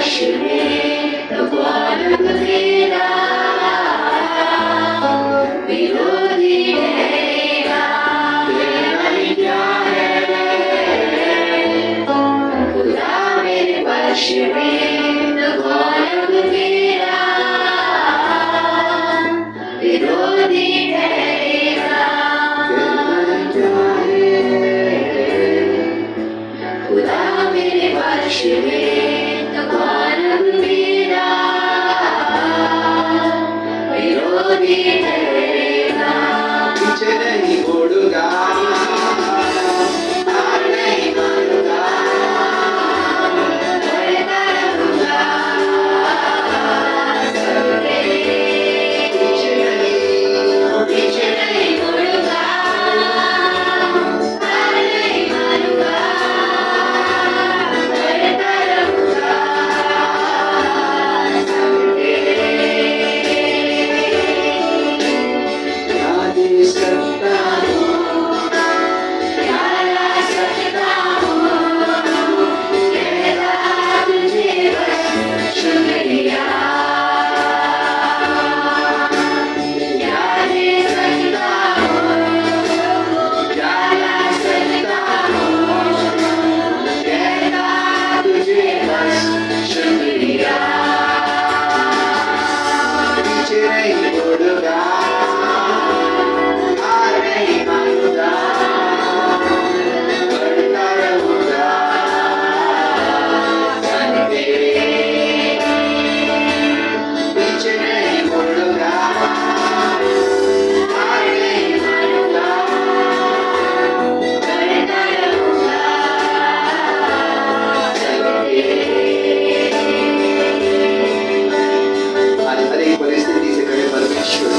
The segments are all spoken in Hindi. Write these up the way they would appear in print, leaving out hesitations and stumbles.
वश में तो कौन मेरा विरोधी ठहरेगा। तेरा ही क्या है खुदा मेरे वश में तो कौन मेरा विरोधी ठहरेगा। तेरा ही क्या है खुदा मेरे वश में तो कौन मेरा विरोधी ठहरेगा। पीछे नहीं मुड़ूंगा, हार नहीं मानूंगा, बढ़ता रहूंगा सबके। पीछे नहीं मुड़ूंगा, हार नहीं मानूंगा, बढ़ता रहूंगा सबके। क्या दे सकता हूँ, क्या ला सकता हूँ, कहता तुझे बस शुक्रिया। क्या दे सकता हूँ, क्या ला सकता हूँ, कहता तुझे बस शुक्रिया। पीछे नहीं मुड़ूंगा, हार नहीं मानूंगा, बढ़ता रहूंगा सबके। पीछे नहीं मुड़ूंगा, हार नहीं मानूंगा, बढ़ता रहूंगा सबके। आज हर एक परिस्थिति से कहे परमेश्वर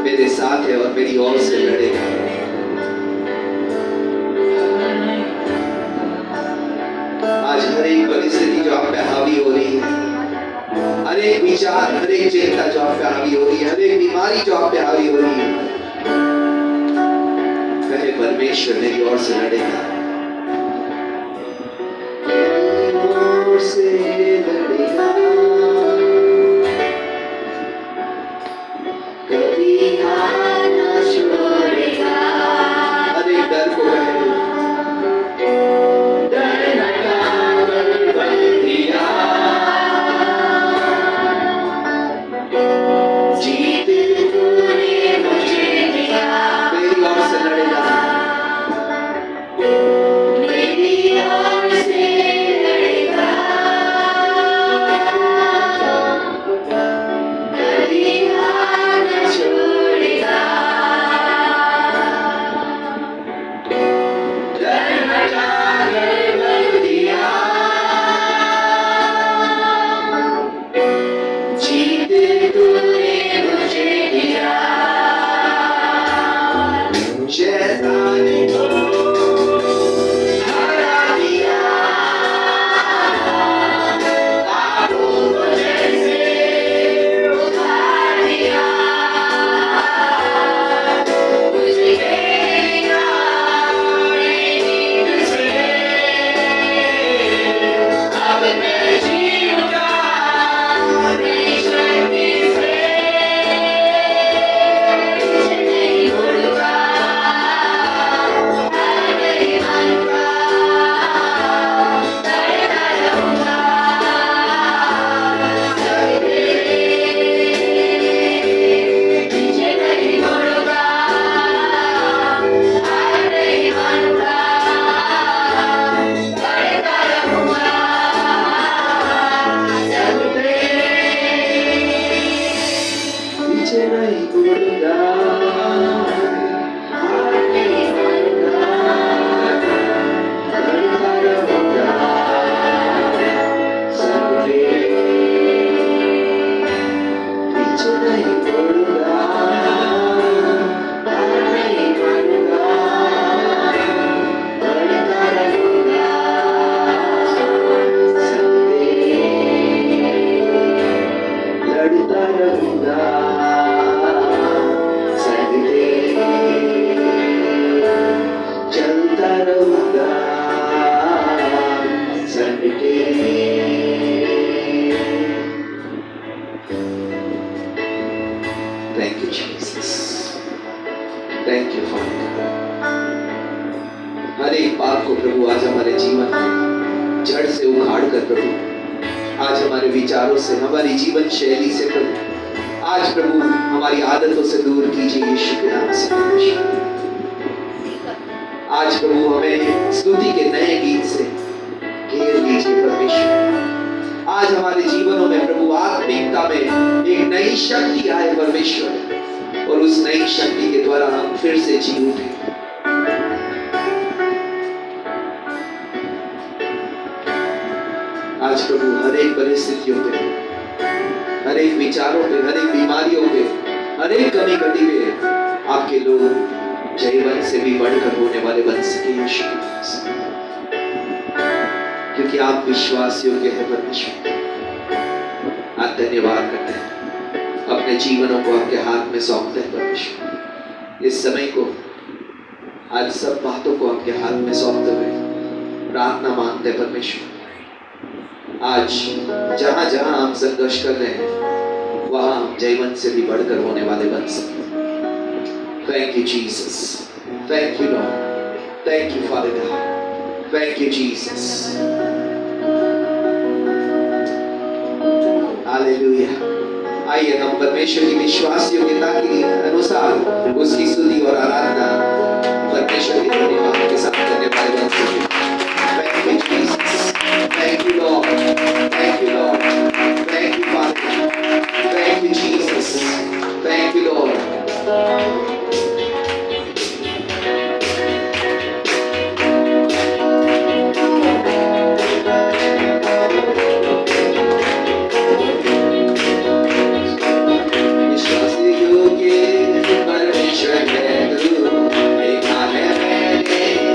मेरे साथ है और मेरी ओर से लड़ेगा। आज हर एक परिस्थिति जो आप पे हावी हो रही है, हर एक विचार, हर एक चिंता जो आप पे हावी हो रही है, हर एक बीमारी जो आप पे हावी हो रही है, कहे परमेश्वर मेरी ओर से लड़ेगा। मेरी ओर से लड़ेगा, कभी हाथ न छोड़ेगा। हर एक डर को कहे, डर हटा कर बंदिया, जीत तूने मुझे दिया। मेरी ओर से लड़ेगा, मेरी ओर से लड़ेगा, कभी हाथ न छोड़ेगा। डर हटा कर बंदिया, जीत तूने मुझे दिया। शैतान को हरा दिया, पापों को जैसे उतार दिया। मुझे घेरा नींद से, अब मैं जीऊंगा नई शक्ति से। पीछे नहीं मुड़ूंगा, हार नहीं मानूंगा, बढ़ता रहूंगा सबके। पीछे नहीं मुड़ूंगा, हार नहीं मानूंगा, बढ़ता रहूंगा सबके। पीछे नहीं मुड़ूंगा, हार नहीं मानूंगा, बढ़ता रहूंगा सबके। पीछे नहीं मुड़ूंगा, हार नहीं मानूंगा, बढ़ता रहूंगा सबके। लड़ता रहूंगा सबके, चलता रहूंगा सबके। हर एक पाप को प्रभु आज हमारे जीवन में जड़ से उखाड़ कर प्रभु आज हमारे विचारों से, हमारी जीवन शैली से प्रभु आज प्रभु हमारी आदतों से दूर कीजिए यीशु के नाम से। आज प्रभु हमें स्तुति के नए गीत से घेर लीजिए परमेश्वर। आज हमारे जीवनों में प्रभु आत्मिकता में एक नई शक्ति आए परमेश्वर, और उस नई शक्ति के द्वारा हम फिर से जी उठे। आज प्रभु हर एक परिस्थितियों पे, हर एक विचारों पे, हर एक बीमारियों पे, हर एक कमी घटी पे आपके लोग जयवंत से भी बढ़कर होने वाले बन सके यीशु, क्योंकि आप विश्वास योग्य है परमेश्वर। आज धन्यवाद करते हैं, अपने जीवनों को आपके हाथ में सौंपते हैं परमेश्वर। इस समय को, आज सब बातों को आपके हाथ में सौंपते हुए प्रार्थना मांगते हैं परमेश्वर। आज जहां जहां हम संघर्ष कर रहे हैं वहां हम जयवंत से भी बढ़कर होने वाले बन सके। Thank you Jesus, thank you Lord, thank you Father God, thank you Jesus, Hallelujah। आइए हम परमेश्वर की विश्वास योग्यता के अनुसार उसकी स्तुति और आराधना परमेश्वर के धन्यवाद के साथ करने वाले बन सके। Thank you Jesus, thank you Lord, thank you Lord, thank you Father, thank you Jesus, thank you Lord। विश्वास योग्य परमेश्वर है तू, देखा है मैंने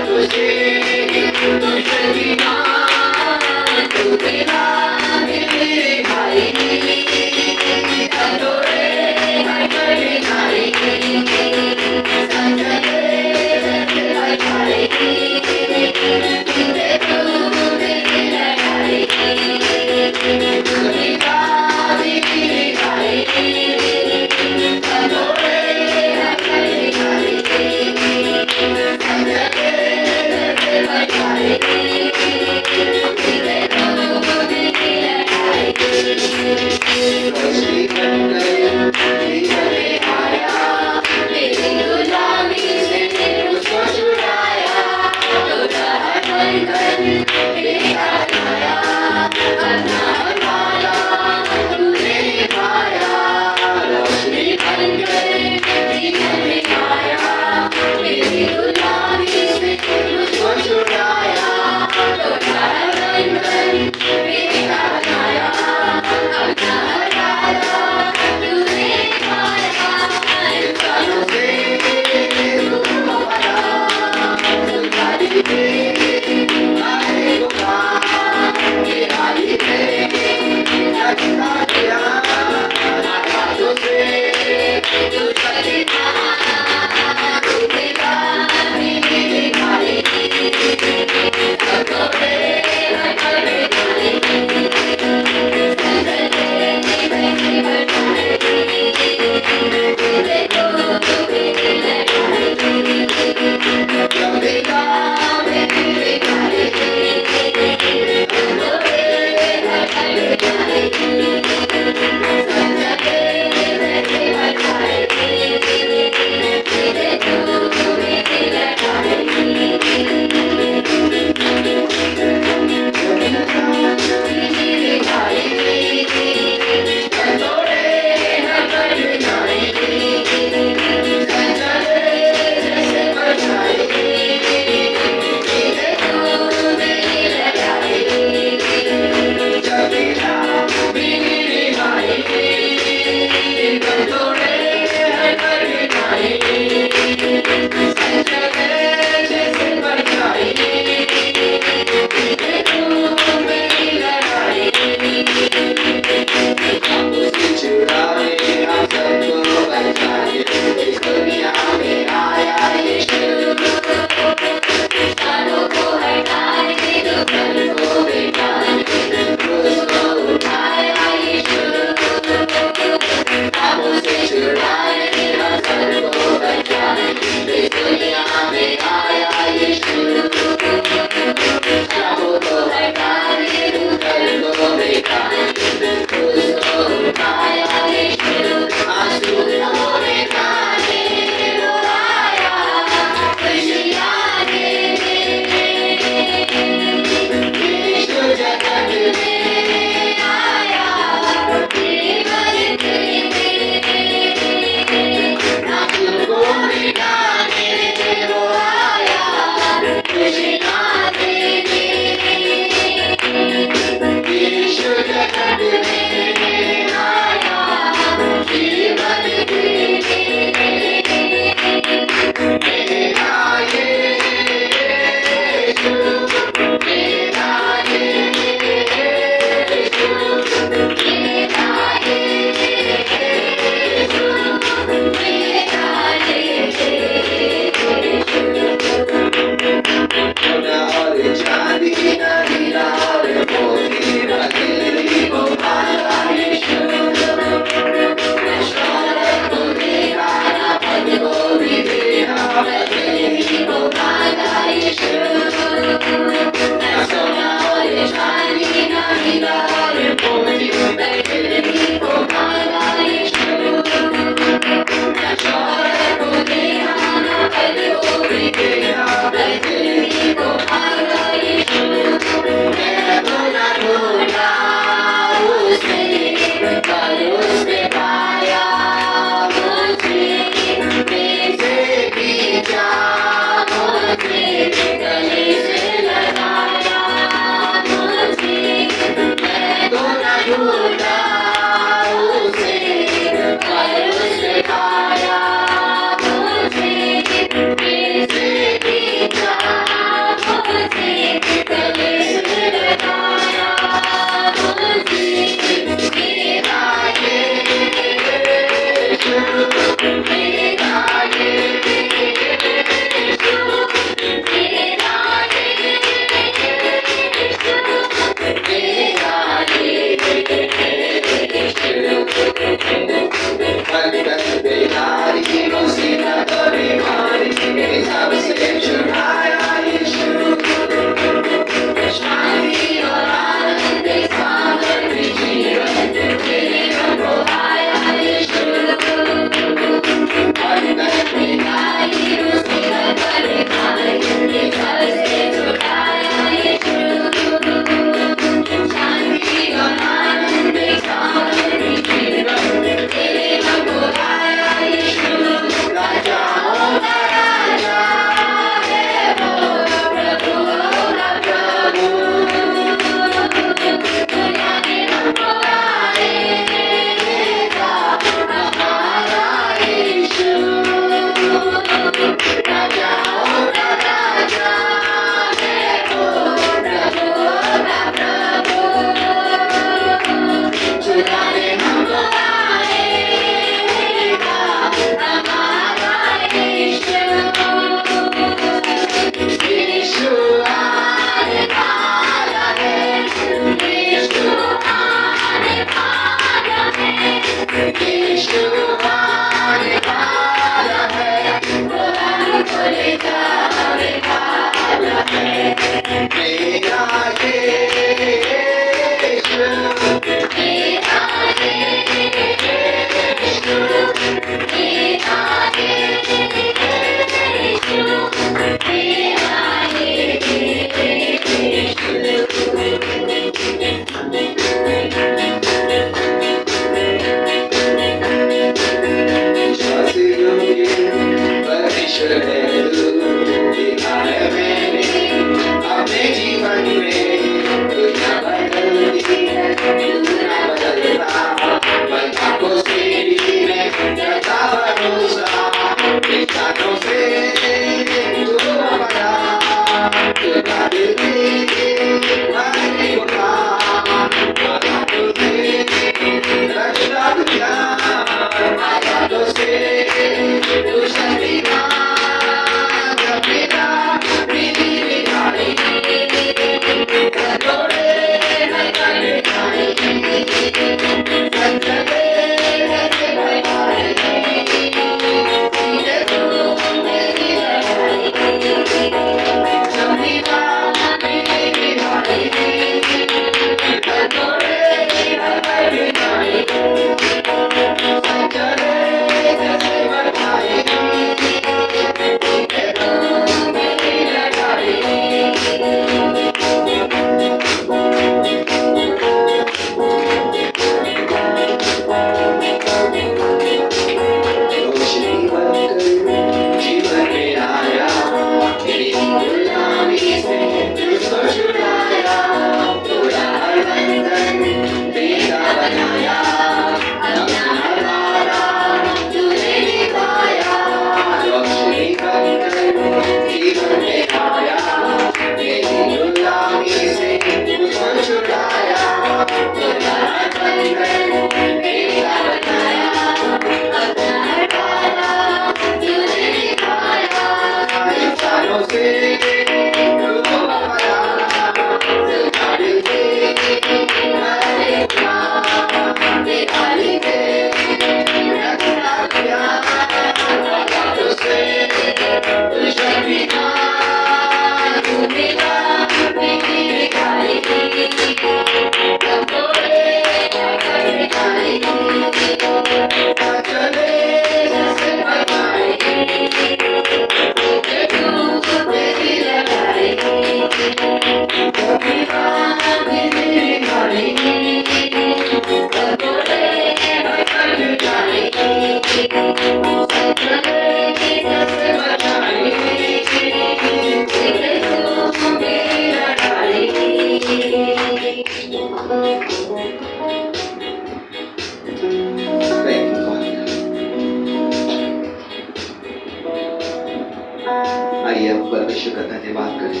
आइए हम परमेश्वर का धन्यवाद करें।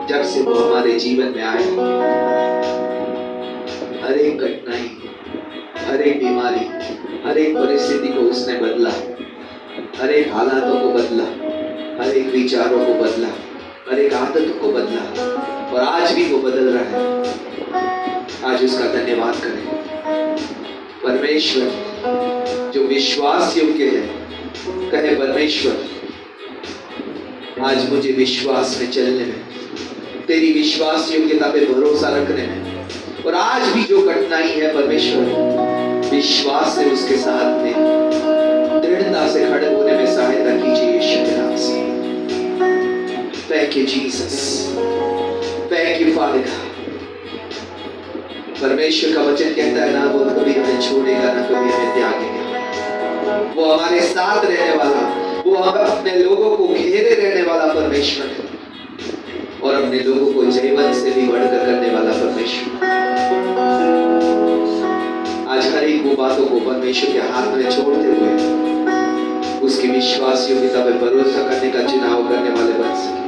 जब से वो हमारे जीवन में आए, हर एक कठिनाई, हर एक बीमारी, हर एक परिस्थिति को उसने बदला, हर एक हालातों को बदला, हर एक विचारों को बदला, हर एक आदतों को बदला, और आज भी वो बदल रहा है। आज उसका धन्यवाद करें। परमेश्वर जो विश्वास योग्य है, कहे परमेश्वर आज मुझे विश्वास में चलने में, तेरी विश्वास योग्यता पे भरोसा रखने में, और आज भी जो कठिनाई है परमेश्वर विश्वास से उसके साथ में दृढ़ता से खड़े होने में सहायता कीजिए यीशु के नाम से। Thank you Jesus, thank you father. परमेश्वर का वचन कहता है ना वो कभी हमें छोड़ेगा ना कभी हमें त्यागेगा। वो हमारे साथ रहने वाला, वो अपने लोगों को घेरे रहने वाला परमेश्वर है, और अपने लोगों को जीवन से भी बढ़कर करने वाला परमेश्वर। आज हर एक वो बातों को परमेश्वर के हाथ में छोड़ते हुए उसकी विश्वास योग्यता पे भरोसा करने का चुनाव करने वाले बन सके।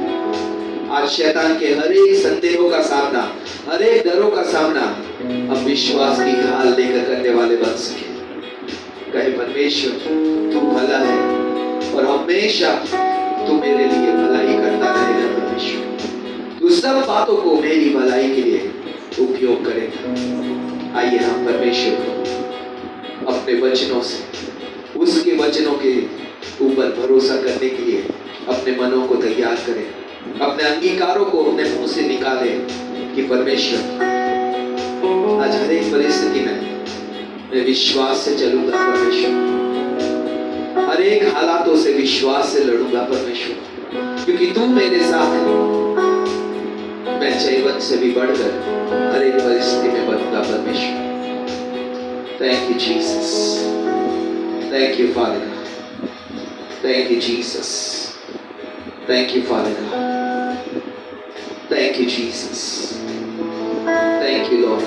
आज शैतान के हर एक संदेहों का सामना, हर एक डरों का सामना हम विश्वास की ढाल लेकर करने वाले बन सके। कहे परमेश्वर तू भला है और हमेशा तू मेरे लिए भलाई करता रहेगा। परमेश्वर तू सब बातों को मेरी भलाई के लिए उपयोग करेगा। आइए हम परमेश्वर को अपने वचनों से, उसके वचनों के ऊपर भरोसा करने के लिए अपने मनों को तैयार करें, अपने अंगीकारों को अपने मुंह से निकालें कि परमेश्वर आज हर एक परिस्थिति में मैं विश्वास से चलूंगा परमेश्वर, हर एक हालातों से विश्वास से लड़ूंगा परमेश्वर, क्योंकि तू मेरे साथ है। मैं जीवन से भी बढ़कर हर एक परिस्थिति में बनूंगा परमेश्वर। Thank you Jesus, thank you father God, thank you Jesus, thank you father God, thank you Jesus, thank you Lord.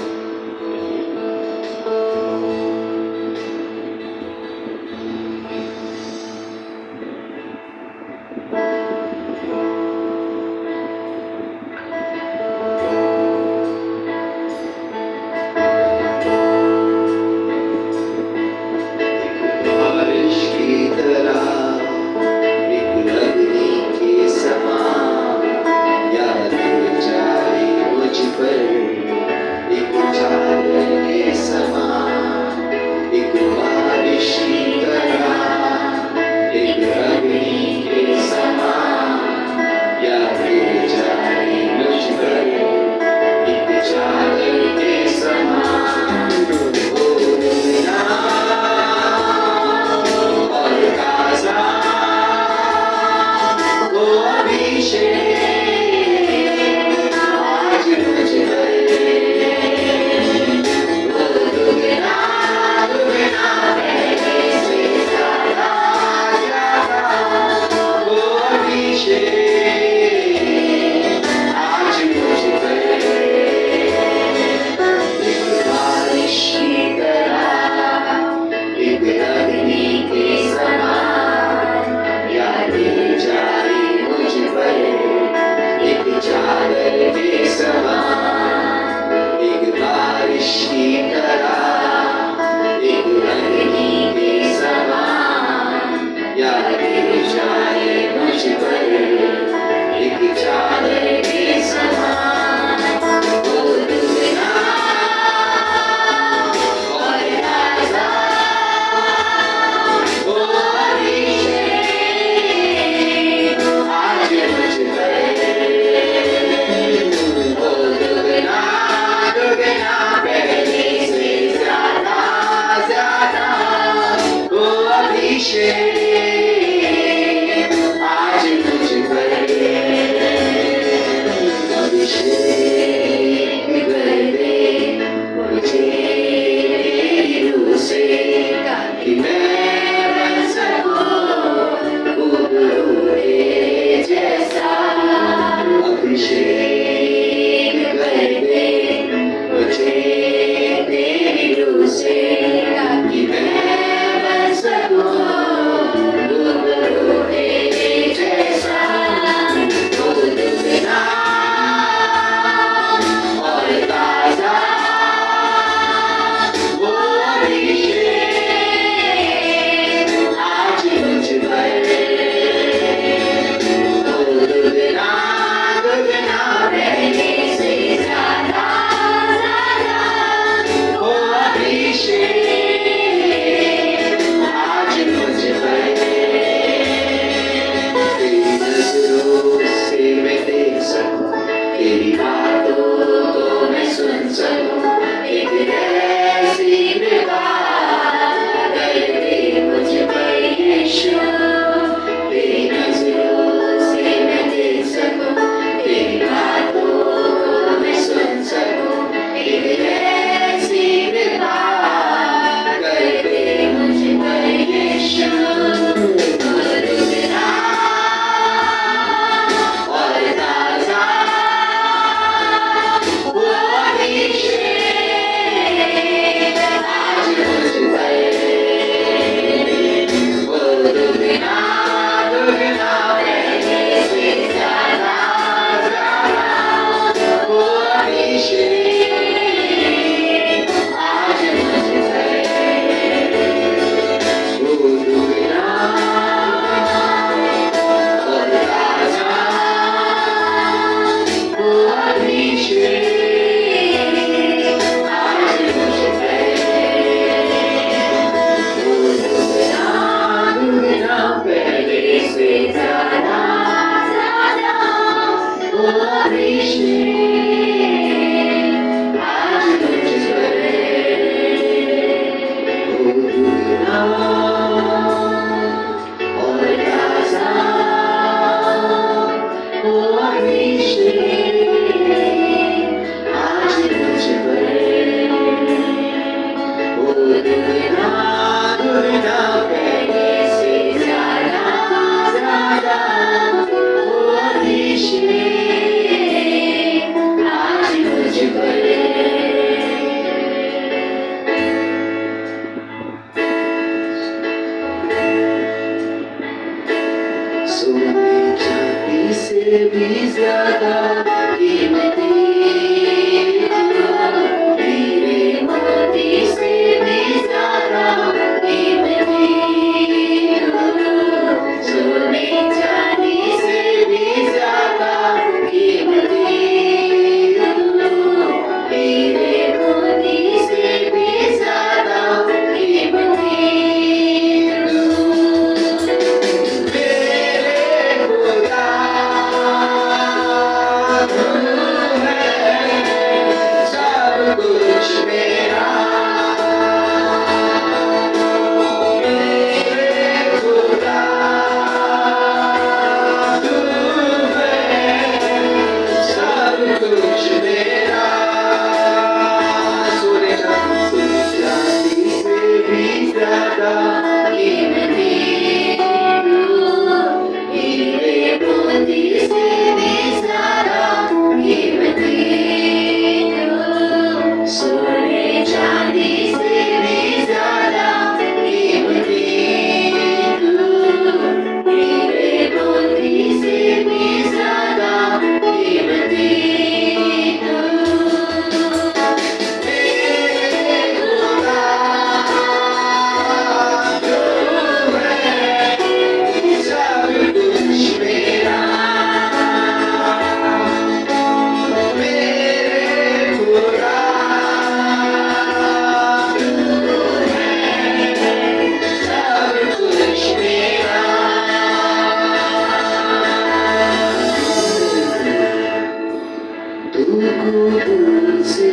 से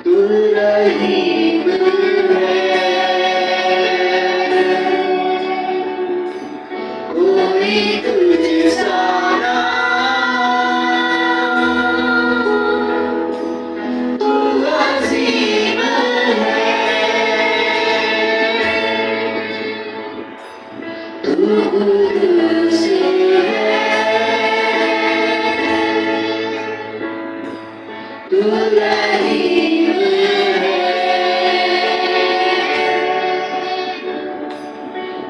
तू रहीम कोई तुझसा ना तू अजीम तू कुदूस तू रहीम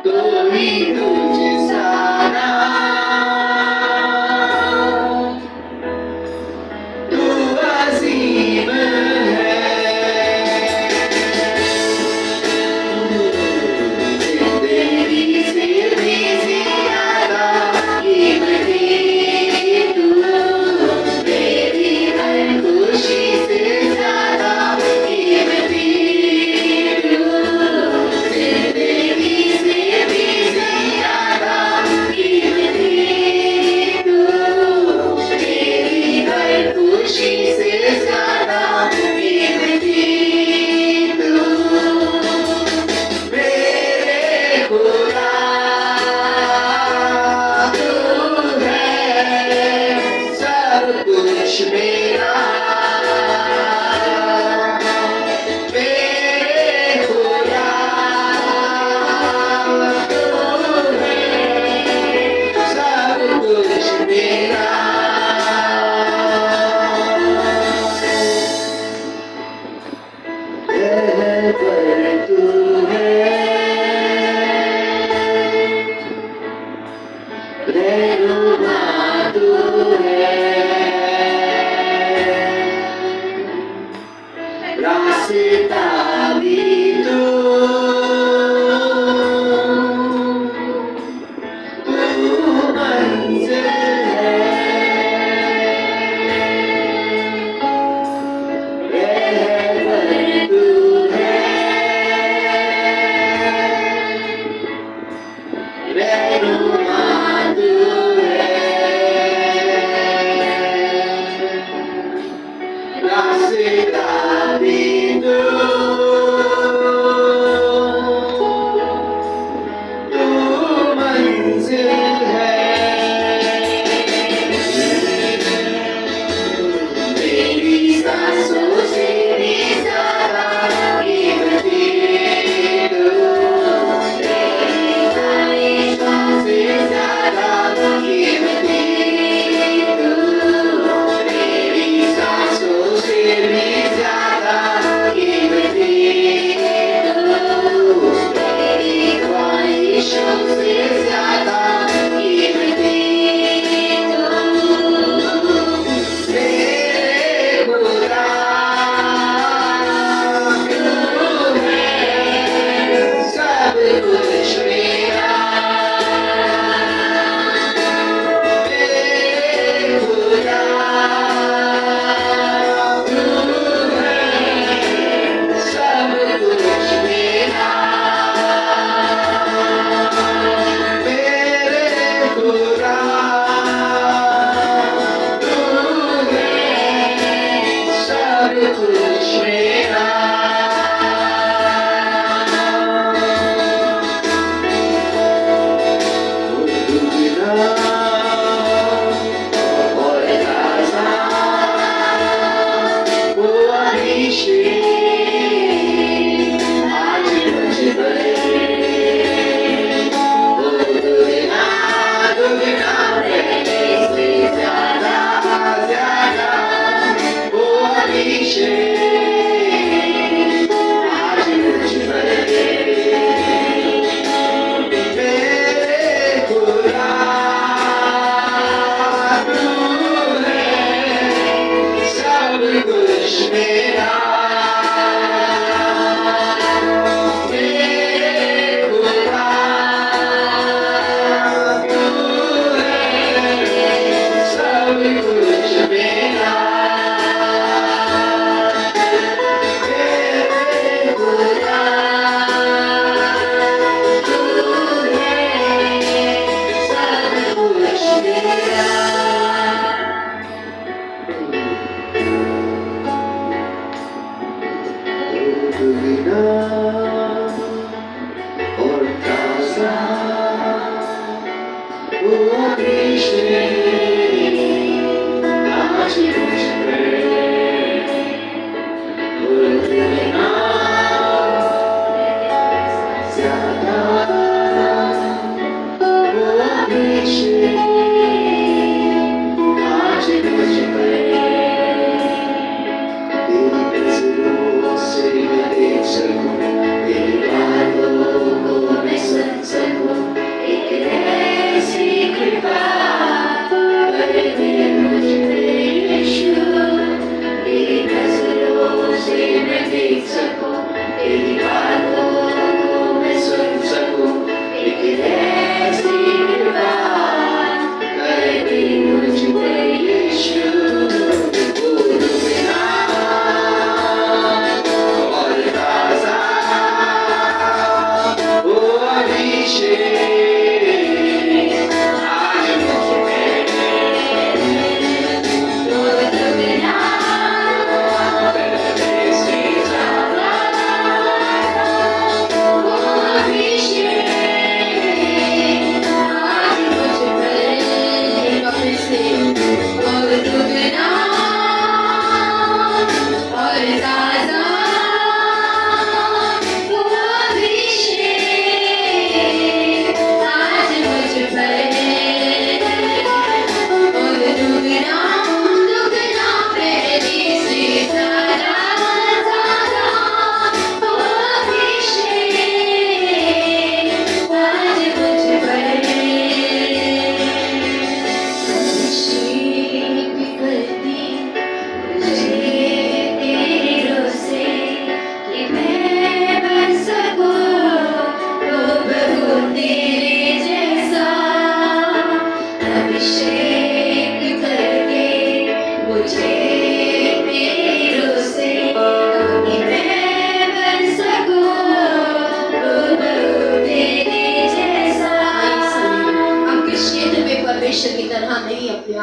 कोई तुझसा ना तू अजीम जिंदगी से भी ज्यादा कीमती तू मेरी हर खुशी से ज्यादा कीमती तू जिंदगी से भी ज्यादा कीमती तू मेरी हर खुशी से ज्यादा कीमती तू मेरे खुदा तू है सब कुछ मेरा मेरे खुदा तू है सब कुछ मेरा रहबर तू है रहनुमा तू है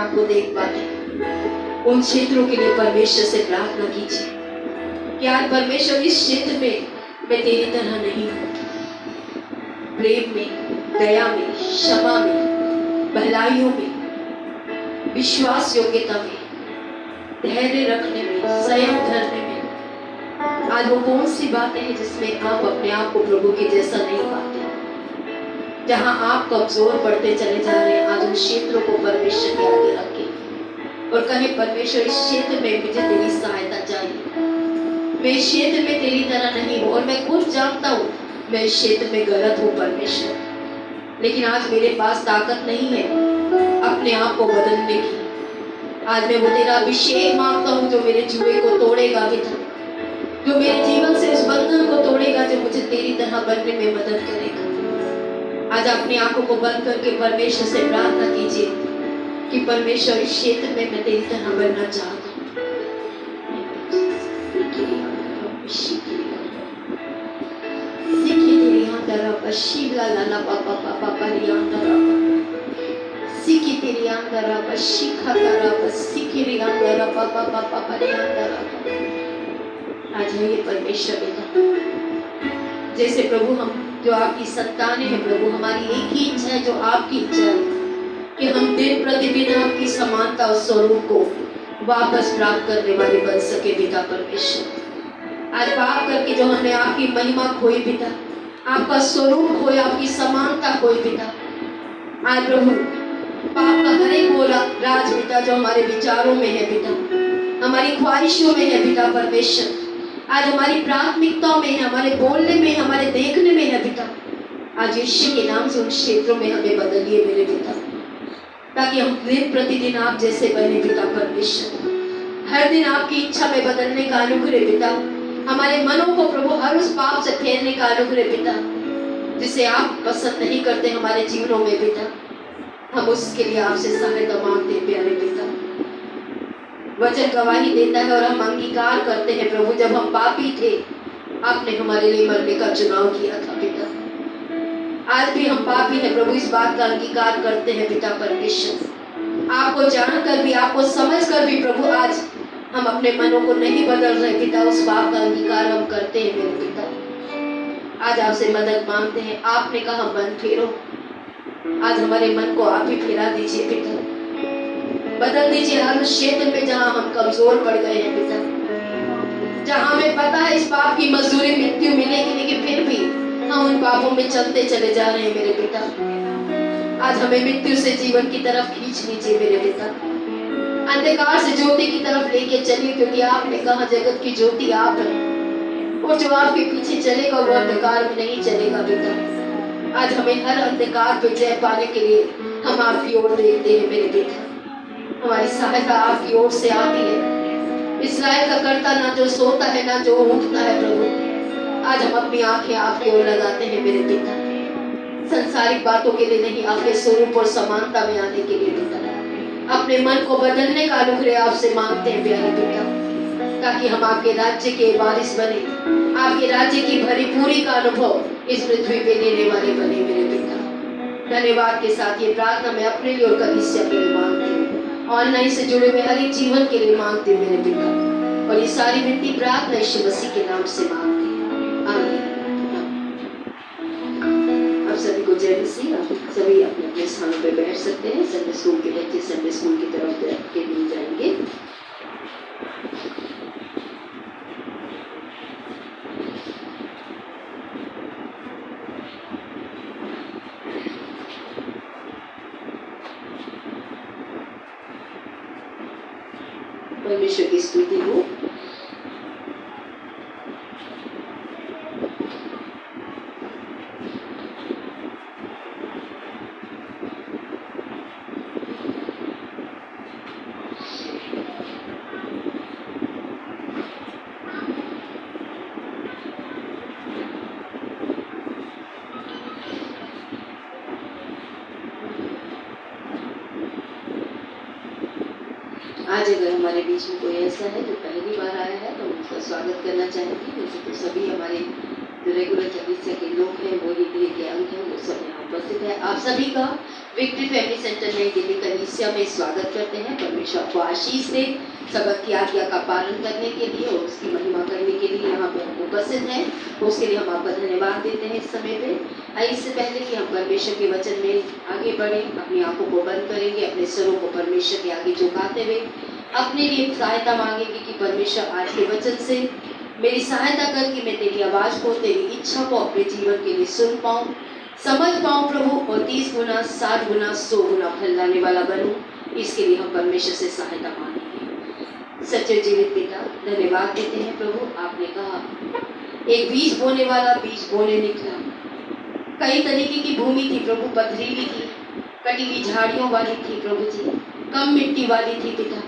आपको देख पाते हैं, उन क्षेत्रों के लिए परमेश्वर से प्रार्थना कीजिए कि आज परमेश्वर इस क्षेत्र में मैं तेरी तरह नहीं हूँ। प्रेम में, दया में, क्षमा में, भलाइयों में, विश्वास योग्यता में, धैर्य रखने में, संयम धरने में, आज वो कौन सी बातें हैं जिसमें आप अपने आप को प्रभु के जैसा नहीं पाते, जहां आप कमजोर पड़ते चले जा रहे हैं, आज उन क्षेत्रों को परमेश्वर के आगे रखें और कहें परमेश्वर इस क्षेत्र में मुझे तेरी सहायता चाहिए। मैं इस क्षेत्र में तेरी तरह नहीं हूँ और मैं खुद जानता हूँ मैं इस क्षेत्र में गलत हूँ परमेश्वर, लेकिन आज मेरे पास ताकत नहीं है अपने आप को बदलने की। आज मैं वो तेरा अभिषेक मांगता हूँ जो मेरे जुए को तोड़ेगा पिता, जो मेरे जीवन से उस बंधन को तोड़ेगा, जो मुझे तेरी तरह बनने में मदद करेगा। आज अपनी आंखों को बंद करके परमेश्वर से प्रार्थना कीजिए कि परमेश्वर इस क्षेत्र में मैं तेरी तरह बनना चाहता हूँ। आज है ये परमेश्वर पिता, जैसे प्रभु हम जो आपकी संतानें हैं प्रभु, हमारी एक ही इच्छा है जो आपकी इच्छा है कि हम दिन प्रतिदिन आपकी समानता और स्वरूप को वापस प्राप्त करने वाले बन सके पिता परमेश्वर। आज पाप करके जो हमने आपकी महिमा खोई पिता, आपका स्वरूप खोया, आपकी समानता खोई पिता, आज प्रभु पाप का हर एक वो राज पिता जो हमारे विचारों में है पिता, हमारी ख्वाहिशों में है पिता परमेश्वर, आज हमारी प्राथमिकताओं में है, हमारे बोलने में, हमारे देखने में है पिता, आज यीशु के नाम से उन क्षेत्रों में हमें बदलिए मेरे पिता, ताकि हम दिन प्रतिदिन आप जैसे बने पिता परमेश्वर। हर दिन आपकी इच्छा में बदलने का अनुग्रह पिता, हमारे मनों को प्रभु हर उस पाप से फेरने का अनुग्रह पिता जिसे आप पसंद नहीं करते हमारे जीवनों में पिता, हम उसके लिए आपसे सहायता मांगते हैं प्यारे पिता। वचन गवाही देता है और हम अंगीकार करते हैं प्रभु, जब हम पापी थे आपने हमारे लिए मरने का चुनाव किया था पिता। आज भी हम पापी हैं प्रभु, इस बात का अंगीकार करते हैं पिता परमेश्वर। आपको जानकर भी, आपको समझकर भी प्रभु आज हम अपने मनों को नहीं बदल रहे पिता, उस पाप का अंगीकार हम करते हैं मेरे पिता। आज आपसे मदद मांगते हैं, आपने कहा मन फेरो, आज हमारे मन को आप ही फेरा दीजिए पिता, बदल दीजिए हर क्षेत्र में जहां हम कमजोर पड़ गए हैं पिता, जहां हमें पता है इस पाप की मजदूरी मृत्यु मिलेगी, लेकिन फिर भी हम उन पापों में चलते चले जा रहे हैं मेरे पिता। आज हमें मृत्यु से जीवन की तरफ खींच लीजिए मेरे पिता, अंधकार से ज्योति की तरफ लेके चलिए, क्योंकि आपने कहा जगत की ज्योति आप है और जो आपके पीछे चलेगा वो अंधकार में नहीं चलेगा पिता। आज हमें हर अंधकार पे जय पाने के लिए हम आपकी ओर देखते हैं मेरे पिता, हमारी सहायता आपकी ओर से आती है। इस्राएल का करता ना जो सोता है ना जो उठता है प्रभु, आज हम अपनी आंखें आपकी ओर लगाते हैं मेरे पिता, संसारिक बातों के लिए नहीं, आपके स्वरूप और समानता में आने के लिए पिता। अपने मन को बदलने का अनुग्रह आपसे मांगते हैं प्यारे पिता, ताकि हम आपके राज्य के वारिस बने, आपके राज्य की भरीपूरी का अनुभव इस पृथ्वी पे लेने वाले बने मेरे पिता। धन्यवाद के साथ ये प्रार्थना मैं अपने लिए और कलीसिया के लिए मांगती हूँ, ऑनलाइन से जुड़े हुए हर एक जीवन के लिए मांगती हूँ मेरे पिता, और ये सारी विनती प्रार्थना यीशु मसीह के नाम से मांगती हूँ, आमीन। आप सभी को जय मसीह। आप सभी अपने अपने स्थानों पर बैठ सकते हैं। संडे स्कूल के बच्चे संडे स्कूल की तरफ के लिए जाएंगे। परमेश्वर की स्तुति हो। आज अगर हमारे बीच में कोई ऐसा है जो पहली बार आया है तो उनका स्वागत करना चाहेंगे। वैसे तो सभी हमारे जो रेगुलर कलीसिया के लोग हैं, वो हिंदी के अंग हैं, वो सब यहाँ उपस्थित है। आप सभी का विक्ट्री फैमिली सेंटर नई दिल्ली कलीसिया में स्वागत करते हैं। परमेश्वर आपको आशीष दे, सबक की आज्ञा का पालन करने के लिए और उसकी महिमा करने के लिए यहाँ पे हम उपस्थित हैं। उसके लिए हम आपका धन्यवाद देते हैं इस समय पे। आइए इससे पहले कि हम परमेश्वर के वचन में आगे बढ़े, अपनी आंखों को बंद करेंगे, अपने सरों को परमेश्वर के आगे झुकाते हुए अपने लिए सहायता मांगेंगे कि परमेश्वर आज के वचन से मेरी सहायता कर कि मैं तेरी आवाज को, तेरी इच्छा को अपने जीवन के लिए सुन पाऊं, समझ पाऊं प्रभु, और 30 गुना 60 गुना 100 गुना फल लाने वाला बनूं। इसके लिए हम परमेश्वर से सहायता मांगेंगे। सच्चे जीवित पिता, धन्यवाद देते हैं प्रभु। आपने कहा एक बीज बोने वाला बीज बोने निकला। कई तरीके की भूमि थी प्रभु, पथरीली थी, कटी हुई झाड़ियों वाली थी प्रभु जी, कम मिट्टी वाली थी पिता,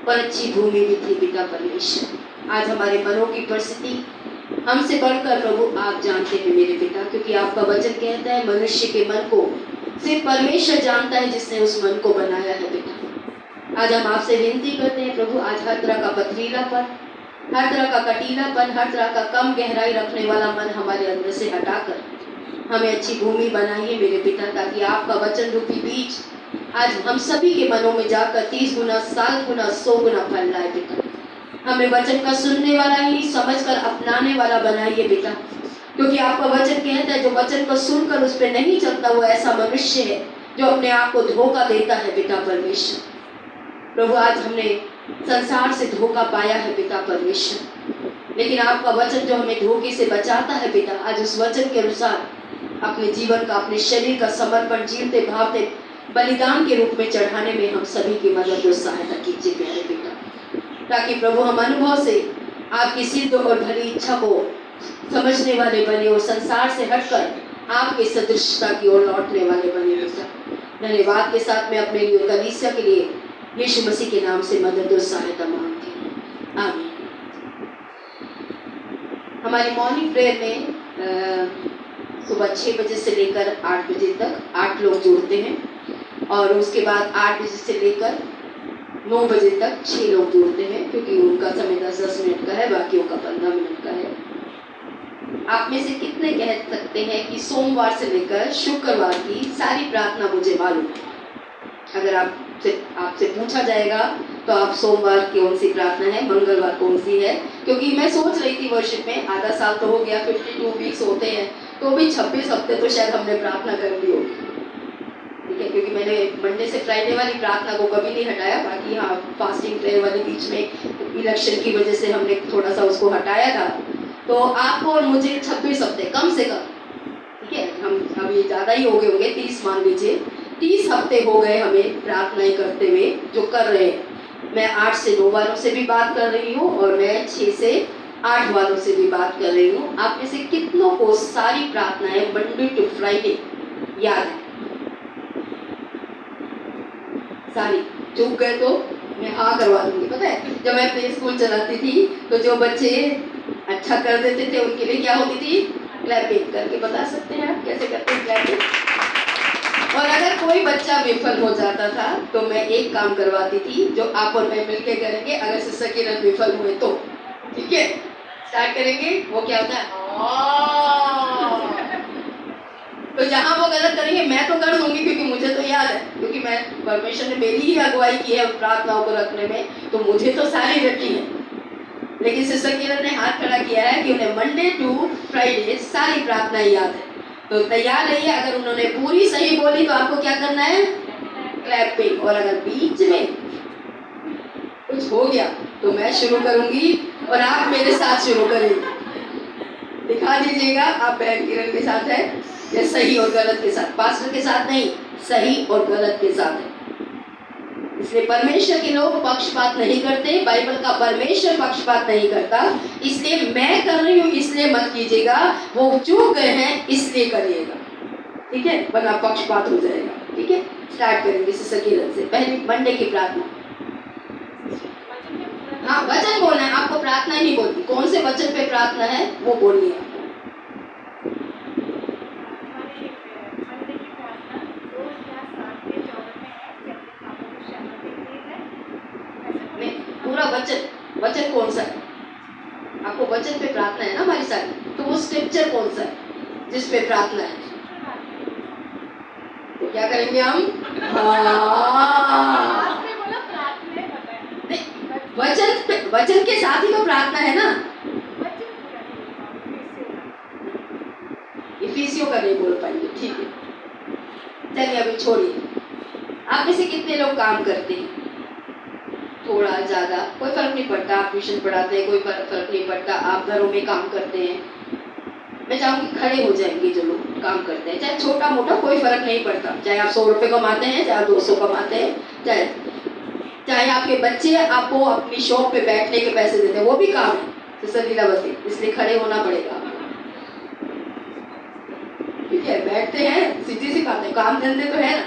पर अच्छी भूमि भी थी पिता परमेश्वर। आज हमारे मनों की परिस्थिति हमसे बढ़कर प्रभु आप जानते हैं मेरे पिता, क्योंकि आपका वचन कहता है मनुष्य के मन को सिर्फ परमेश्वर जानता है जिसने उस मन को बनाया है पिता। आज हम आपसे विनती करते हैं प्रभु, आज हर तरह का पथरीलापन, हर तरह का कटीलापन, हर तरह का कम गहराई रखने वाला मन हमारे अंदर से हटाकर हमें अच्छी भूमि बनाइए मेरे पिता, ताकि आपका वचन रूपी बीज आज हम सभी के मनों में जाकर 30 गुना 60 गुना 100 गुना फल लाए पिता। हमें वचन का सुनने वाला ही समझकर अपनाने वाला बनाइए पिता, क्योंकि आपका वचन कहता है जो वचन को सुनकर उस पर नहीं चलता वो ऐसा मनुष्य है जो अपने आप को धोखा देता है पिता परमेश्वर। प्रभु आज हमने संसार से धोखा पाया है पिता परमेश्वर, लेकिन आपका वचन जो हमें धोखे से बचाता है पिता, आज उस वचन के अनुसार अपने जीवन का, अपने शरीर का समर्पण जीवते भावते बलिदान के रूप में चढ़ाने में हम सभी की मदद और सहायता कीजिए प्यारे पिता, ताकि प्रभु हम अनुभव से आपकी सिद्ध और भली इच्छा को समझने वाले बने और संसार से हटकर आपके सदृशता की ओर लौटने वाले बने पिता। धन्यवाद के साथ मैं अपने लिए कलीसिया के लिए यीशु मसीह के नाम से मदद और सहायता मांगती हूँ, आमीन। हमारी मॉर्निंग प्रेयर में सुबह 6 बजे से लेकर 8 बजे तक 8 लोग जुड़ते हैं, और उसके बाद 8 बजे से लेकर 9 बजे तक 6 लोग जुड़ते हैं, क्योंकि उनका समय 10-10 मिनट का है, बाकियों का 15 मिनट का है। आप में से कितने कह सकते हैं कि सोमवार से लेकर शुक्रवार की सारी प्रार्थना मुझे मालूम है? अगर आपसे पूछा जाएगा तो आप सोमवार की कौन सी प्रार्थना है, मंगलवार कौन सी है? क्योंकि मैं सोच रही थी वर्शिप में आधा साल तो हो गया, 52 वीक्स होते हैं, तो भी 26 हफ्ते तो शायद हमने प्रार्थना कर ली होगी, ठीक है, क्योंकि मैंने मंडे से फ्राइडे वाली प्रार्थना को कभी नहीं हटाया। बाकी हाँ, फास्टिंग प्रेयर वाली बीच में इलेक्शन की वजह से हमने थोड़ा सा उसको हटाया था, तो आपको और मुझे 26 हफ्ते कम से कम, ठीक है, हम अभी ज़्यादा ही हो गए होंगे, 30 मान लीजिए, 30 हफ्ते हो गए हमें प्रार्थनाएं करते हुए जो कर रहे हैं। मैं 8 से 9 वालों से भी बात कर रही हूँ और मैं 6 से 8 वालों से भी बात कर रही हूँ। आप में से कितनों को सारी प्रार्थनाएं मंडे टू फ्राइडे याद है? सारी? चूक गए तो मैं हाँ करवा दूंगी। पता है जब मैं प्ले स्कूल चलाती थी तो जो बच्चे अच्छा कर देते थे उनके लिए क्या होती थी? क्लैपिंग। करके बता सकते हैं आप कैसे करते हैं क्लैपिंग? और अगर कोई बच्चा विफल हो जाता था तो मैं एक काम करवाती थी जो आप और मैं मिलके करेंगे, अगर सिस्टर किरण विफल हुए तो, ठीक है, स्टार्ट करेंगे। वो क्या होता है? तो जहाँ वो गलत करेंगे मैं तो कर दूंगी, क्योंकि मुझे तो याद है, क्योंकि मैं परमेश्वर ने मेरी ही अगुवाई की है प्रार्थनाओं को रखने में, तो मुझे तो सारी रखी है। लेकिन सिस्टर किरण ने हाथ खड़ा किया है कि उन्हें मंडे टू फ्राइडे सारी प्रार्थनाएं याद है। तो तैयार रहिए, अगर उन्होंने पूरी सही बोली तो आपको क्या करना है? क्लैपिंग। और अगर बीच में कुछ हो गया तो मैं शुरू करूंगी और आप मेरे साथ शुरू करेंगे। दिखा दीजिएगा आप बहन किरण के साथ है या सही और गलत के साथ? पास्टर के साथ नहीं, सही और गलत के साथ है। इसलिए परमेश्वर के लोग पक्षपात नहीं करते, बाइबल का परमेश्वर पक्षपात नहीं करता। इसलिए मैं कर रही हूँ इसलिए मत कीजिएगा, वो चूक गए हैं इसलिए करिएगा, ठीक है, वरना पक्षपात हो जाएगा। ठीक है, स्टार्ट करेंगे सिस्टर किरण से। पहले मंडे की प्रार्थना। हाँ, वचन बोलना है आपको, प्रार्थना नहीं बोलती। कौन से वचन पे प्रार्थना है वो बोलनी है। पूरा वचन, वचन कौन सा है? आपको वचन पे प्रार्थना है ना हमारी सारी, तो वो स्क्रिप्चर कौन सा है जिस पे प्रार्थना है? तो क्या करेंगे हम? हाँ, वचन के साथ ही तो प्रार्थना है ना। इफिसियों का नहीं बोल पाएंगे, ठीक है, चलिए अभी छोड़िए। आप में से कितने लोग काम करते हैं? थोड़ा ज्यादा कोई फर्क नहीं पड़ता, आप ट्यूशन पढ़ाते हैं कोई फर्क नहीं पड़ता, आप घरों में काम करते हैं। मैं चाहूंगी खड़े हो जाएंगे जो लोग काम करते हैं, चाहे छोटा मोटा कोई फर्क नहीं पड़ता, चाहे आप 100 रुपए कमाते हैं, चाहे आप 200 कमाते हैं, चाहे आपके बच्चे आपको अपनी शॉप पे बैठने के पैसे देते हैं, वो भी काम है सिस्टर लीलावती, इसलिए खड़े होना पड़ेगा। ठीक है, बैठते हैं, सीधी सी बात है, काम धंधे तो है ना,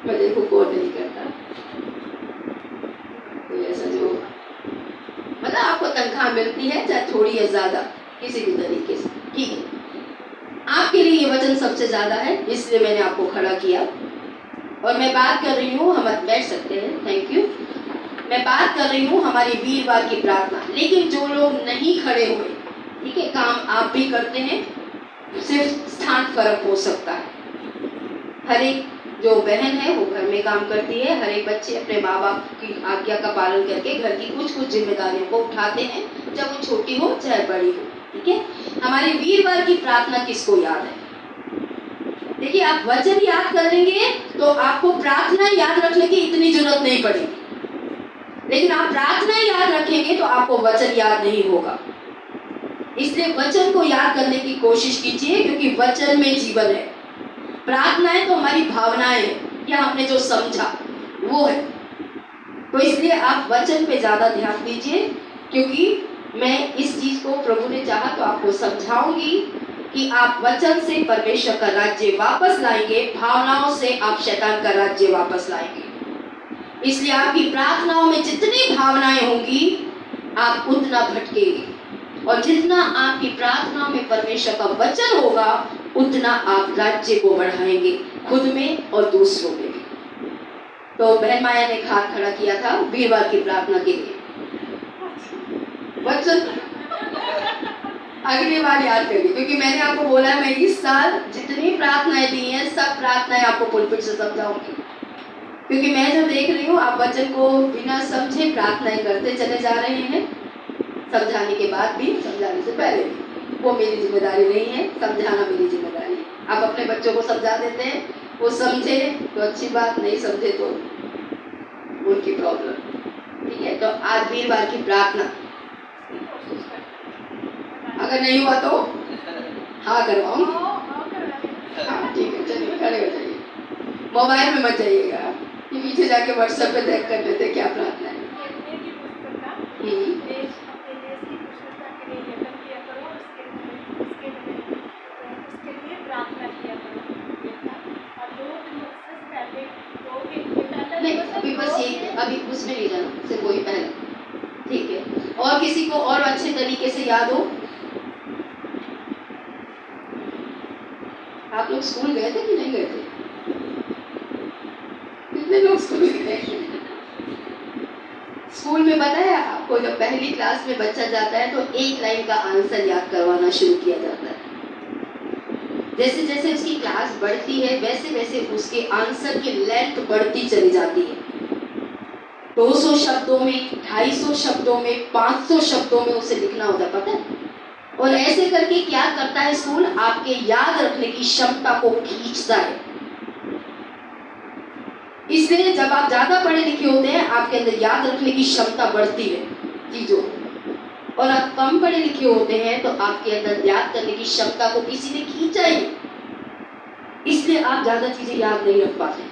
मैं देखो कौन नहीं करता। तो ऐसा जो मतलब आपको तनख्वाह मिलती है चाहे थोड़ी या ज्यादा, किसी भी तरीके से, ठीक है, आपके लिए ये वचन सबसे ज्यादा है, इसलिए मैंने आपको खड़ा किया। और मैं बात कर रही हूँ, हम बैठ सकते हैं, थैंक यू। मैं बात कर रही हूँ हमारी वीरवार की प्रार्थना। लेकिन जो लोग नहीं खड़े हुए, ठीक है, काम आप भी करते हैं, सिर्फ स्थान फर्क हो सकता है। हर एक जो बहन है वो घर में काम करती है, हर एक बच्चे अपने माँ बाप की आज्ञा का पालन करके घर की कुछ कुछ जिम्मेदारियों को उठाते हैं, चाहे वो छोटी हो चाहे बड़ी हो, ठीक है। हमारी वीरवार की प्रार्थना किसको याद है? देखिए, आप वचन याद कर लेंगे तो आपको प्रार्थना याद रखने की इतनी जरूरत नहीं पड़ेगी, लेकिन आप प्रार्थना याद रखेंगे तो आपको वचन याद नहीं होगा। इसलिए वचन को याद करने की कोशिश कीजिए, क्योंकि वचन में जीवन है। प्रार्थनाएं तो हमारी भावनाएं हैं, या हमने जो समझा वो है। तो इसलिए आप वचन पे ज्यादा ध्यान दीजिए, क्योंकि मैं इस चीज को प्रभु ने चाहा तो आपको समझाऊंगी कि आप वचन से परमेश्वर का राज्य वापस लाएंगे, भावनाओं से आप शैतान का राज्य वापस लाएंगे। इसलिए आपकी प्रार्थनाओं में जितनी भावनाएं होंगी आप उतना भटकेंगे, और जितना आपकी प्रार्थनाओं में परमेश्वर का वचन होगा उतना आप राज्य को बढ़ाएंगे, खुद में और दूसरों में भी। तो बहन माया ने हाथ खड़ा किया था वीरवार की प्रार्थना के लिए। वचन अगली बार याद करिए, क्योंकि मैंने आपको बोला है मैं इस साल जितनी प्रार्थनाएं दी हैं सब प्रार्थनाएं आपको पुलपिट से समझाऊंगी, क्योंकि मैं जो देख रही हूँ आप वचन को बिना समझे प्रार्थनाएं करते चले जा रहे हैं, समझाने के बाद भी, समझाने से पहले भी। वो मेरी जिम्मेदारी नहीं है, समझाना मेरी जिम्मेदारी है। आप अपने बच्चों को समझा देते हैं, वो समझे तो अच्छी बात, नहीं समझे तो उनकी प्रॉब्लम, ठीक है। तो आज वीरवार की प्रार्थना, अगर नहीं हुआ तो हाँ करवाऊंगी, हाँ ठीक है, चलिए खड़े हो जाइए, मोबाइल में मत जाइएगा, कि पीछे जाके व्हाट्सएप पे देख कर लेते क्या प्रार्थना है। नहीं, अभी बस ये, अभी उसमें नहीं जाना, सिर्फ वही पहले, ठीक है। और किसी को और अच्छे तरीके से याद हो? आप लोग स्कूल गए थे कि नहीं गए थे? कितने लोग स्कूल गए? स्कूल में पता है आपको, जब पहली क्लास में बच्चा जाता है तो एक लाइन का आंसर याद करवाना शुरू किया जाता है। जैसे जैसे उसकी क्लास बढ़ती है वैसे वैसे उसके आंसर की लेंथ बढ़ती चली जाती है। 200 शब्दों में, 250 शब्दों में, 500 शब्दों में उसे लिखना होता है, पता है। और ऐसे करके क्या करता है स्कूल, आपके याद रखने की क्षमता को खींचता है। इसलिए जब आप ज्यादा पढ़े लिखे होते हैं आपके अंदर याद रखने की क्षमता बढ़ती है चीजों, और आप कम पढ़े लिखे होते हैं तो आपके अंदर याद करने की क्षमता को किसी ने खींचा ही, इसलिए आप ज्यादा चीजें याद नहीं रख पाते।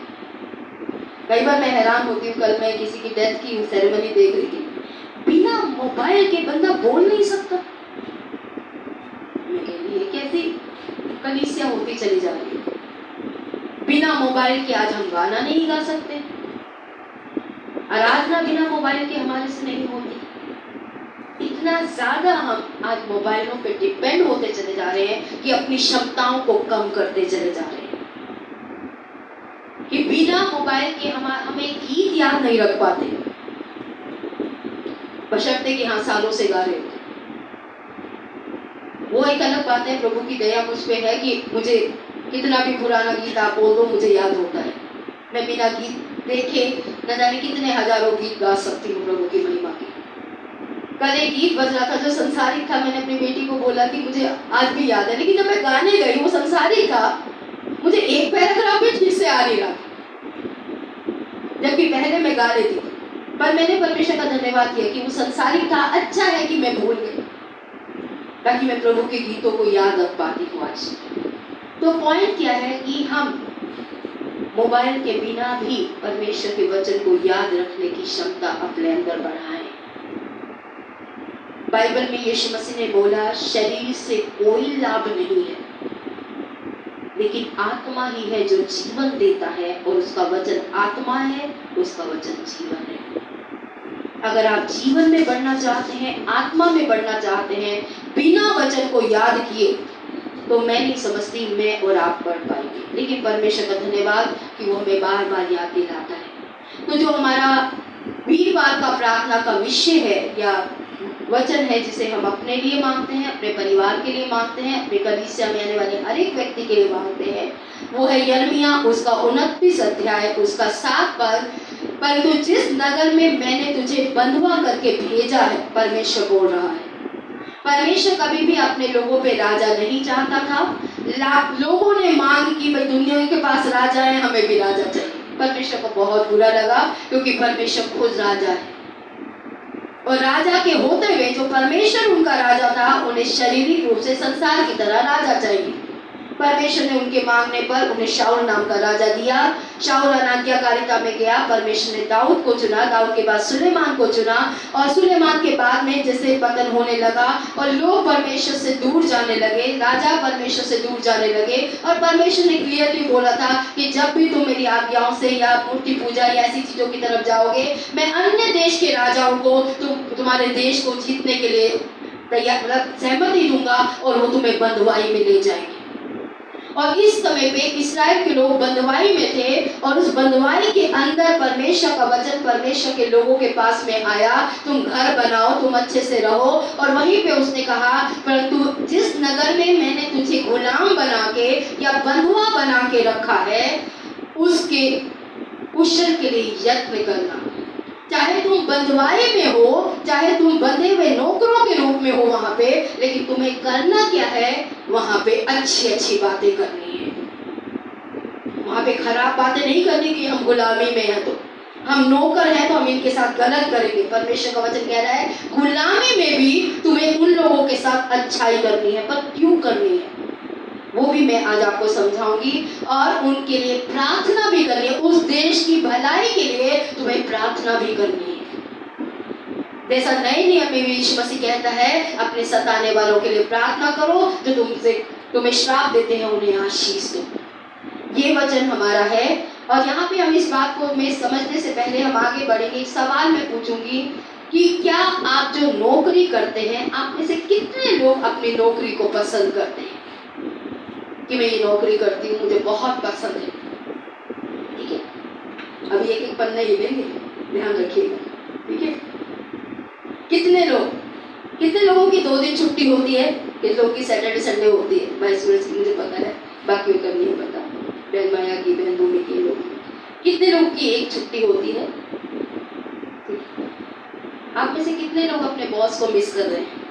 कई बार मैं हैरान होती हूँ, कल मैं किसी की डेथ की सेरेमनी देख रही थी, बिना मोबाइल के बंदा बोल नहीं सकता। मैं कह रही है कैसी कलीसिया होती चली जा रही है, बिना मोबाइल के आज हम गाना नहीं गा सकते, आराधना बिना मोबाइल के हमारे से नहीं होती। इतना ज्यादा हम आज मोबाइलों पे डिपेंड होते चले जा रहे हैं कि अपनी क्षमताओं को कम करते चले जा रहे हैं, कि बिना मोबाइल के हमें गीत याद नहीं रख पाते, बशर्ते कि हाँ सालों से गा रहे हो। वो एक अलग बात है, प्रभु की दया मुझ पे है कि मुझे कितना भी पुराना गीत आप बोल दो मुझे याद होता है। मैं बिना गीत देखे न जाने कितने हजारों गीत गा सकती हूँ प्रभु की महिमा की। कल एक गीत बज रहा था जो संसारिक था, मैंने अपनी बेटी को बोला कि मुझे आज भी याद है, लेकिन जब मैं गाने गई वो संसारिक था, मुझे एक पैराग्राफ भी ठीक से आ नहीं रहा, जबकि पहले मैं गा लेती थी। पर मैंने परमेश्वर का धन्यवाद किया कि वो संसारिक था। अच्छा है कि मैं भूल गई, ताकि मैं प्रभु के गीतों को याद रख पाती हूँ आज। तो पॉइंट क्या है कि हम मोबाइल के बिना भी परमेश्वर के वचन को याद रखने की क्षमता अपने अंदर बढ़ाएं। बाइबल में यीशु मसीह ने बोला शरीर से कोई लाभ नहीं है, लेकिन आत्मा ही है जो जीवन देता है, और उसका वचन आत्मा है, उसका वचन जीवन है। अगर आप जीवन में बढ़ना चाहते हैं, आत्मा में बढ़ना चाहते हैं, बिना वचन को याद किए, तो मैं नहीं समझती मैं और आप बढ़ पाएंगे। लेकिन परमेश्वर का धन्यवाद कि वो हमें बार बार याद दिलाता है। तो जो हमारा वीरवार का प्रार्थना का विषय है या वचन है, जिसे हम अपने लिए मांगते हैं, अपने परिवार के लिए मांगते हैं, अपने कलीसिया में आने वाले हर एक व्यक्ति के लिए मांगते हैं, वो है यिर्मयाह उसका 29 अध्याय उसका 7 पद। परंतु जिस नगर में मैंने तुझे बंधुआ करके भेजा है, परमेश्वर बोल रहा है। परमेश्वर कभी भी अपने लोगों पे राजा नहीं चाहता था। लोगों ने मांग की भाई दुनिया के पास राजा है, हमें भी राजा चाहिए। परमेश्वर को बहुत बुरा लगा, क्योंकि परमेश्वर खुद राजा है, और राजा के होते हुए जो परमेश्वर उनका राजा था, उन्हें शारीरिक रूप से संसार की तरह राजा चाहिए। परमेश्वर ने उनके मांगने पर उन्हें शाऊल नाम का राजा दिया। शाऊल अनाज्ञाकारिता में गया। परमेश्वर ने दाऊद को चुना, दाऊद के बाद सुलेमान को चुना, और सुलेमान के बाद में जैसे पतन होने लगा और लोग परमेश्वर से दूर जाने लगे, राजा परमेश्वर से दूर जाने लगे, और परमेश्वर ने क्लियरली बोला था कि जब भी तुम मेरी आज्ञाओं से या मूर्ति पूजा या ऐसी चीजों की तरफ जाओगे, मैं अन्य देश के राजाओं को तुम्हारे देश को जीतने के लिए तैयार मतलब सहमति दूंगा, और वो तुम्हें बंधुआई में ले जाएंगे। और इस समय पे इस्राएल के लोग बंधुआई में थे, और उस बंधुआई के अंदर परमेश्वर का वचन परमेश्वर के लोगों के पास में आया, तुम घर बनाओ, तुम अच्छे से रहो। और वहीं पे उसने कहा, परंतु जिस नगर में मैंने तुझे गुलाम बना के या बंधुआ बना के रखा है, उसके कुशल के लिए यत्न करना। चाहे तुम बंधुआई में हो, चाहे तुम बंधे हुए नौकरों के रूप में हो वहां पे, लेकिन तुम्हें करना क्या है, वहां पे अच्छी अच्छी बातें करनी है। वहां पे खराब बातें नहीं करनी कि हम गुलामी में हैं, तो हम नौकर हैं तो हम इनके साथ गलत करेंगे। परमेश्वर का वचन कह रहा है गुलामी में भी तुम्हें उन लोगों के साथ अच्छाई करनी है। पर क्यों करनी है वो भी मैं आज आपको समझाऊंगी, और उनके लिए प्रार्थना भी करनी है। उस देश की भलाई के लिए तुम्हें प्रार्थना भी करनी है। जैसा नए नियम में यीशु मसीह कहता है, अपने सताने वालों के लिए प्रार्थना करो, जो तुम्हें श्राप देते हैं उन्हें आशीष दो। ये वचन हमारा है। और यहाँ पे हम इस बात को में समझने से पहले हम आगे बढ़ेंगे। एक सवाल मैं पूछूंगी कि क्या आप जो नौकरी करते हैं, आप में से कितने लोग अपनी नौकरी को पसंद करते हैं कि मैं ये नौकरी करती हूँ, मुझे बहुत पसंद है। ठीक है, अभी एक एक पन्ना ही लेंगे, ध्यान रखिएगा। ठीक है, कितने लोगों की 2 दिन छुट्टी होती है, कितने लोगों की सैटरडे संडे होती है। भाई सूरज की मुझे पता है, बाकी का नहीं पता। बहन माया की, बहन भूमि के लोग, कितने लोगों की एक छुट्टी होती है। आप में से कितने लोग अपने बॉस को मिस कर रहे हैं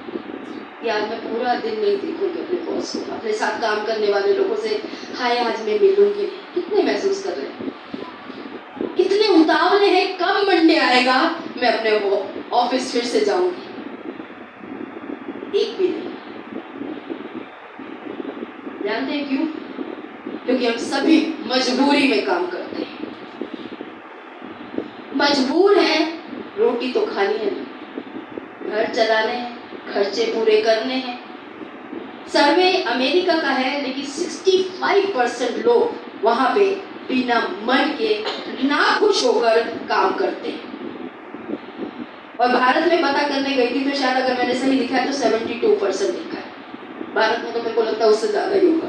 कि आज मैं पूरा दिन नहीं देखूंगी अपने बॉस को, अपने साथ काम करने वाले लोगों से हाय आज मैं मिलूंगी। कितने महसूस कर रहे हैं, कितने उतावले हैं, कब मंडे आएगा मैं अपने ऑफिस फिर से जाऊंगी। एक भी नहीं। जानते हैं क्यों? क्योंकि हम सभी मजबूरी में काम करते हैं। मजबूर हैं, रोटी तो खानी है ना, घर चलाने हैं, खर्चे पूरे करने हैं। सर्वे अमेरिका का है, लेकिन 65% लोग वहां पे बिना मन के ना खुश होकर काम करते हैं। और भारत में पता करने गई थी तो शायद अगर मैंने सही लिखा है तो 72% लिखा है। भारत में तो मेरे को लगता है उससे ज्यादा ही होगा।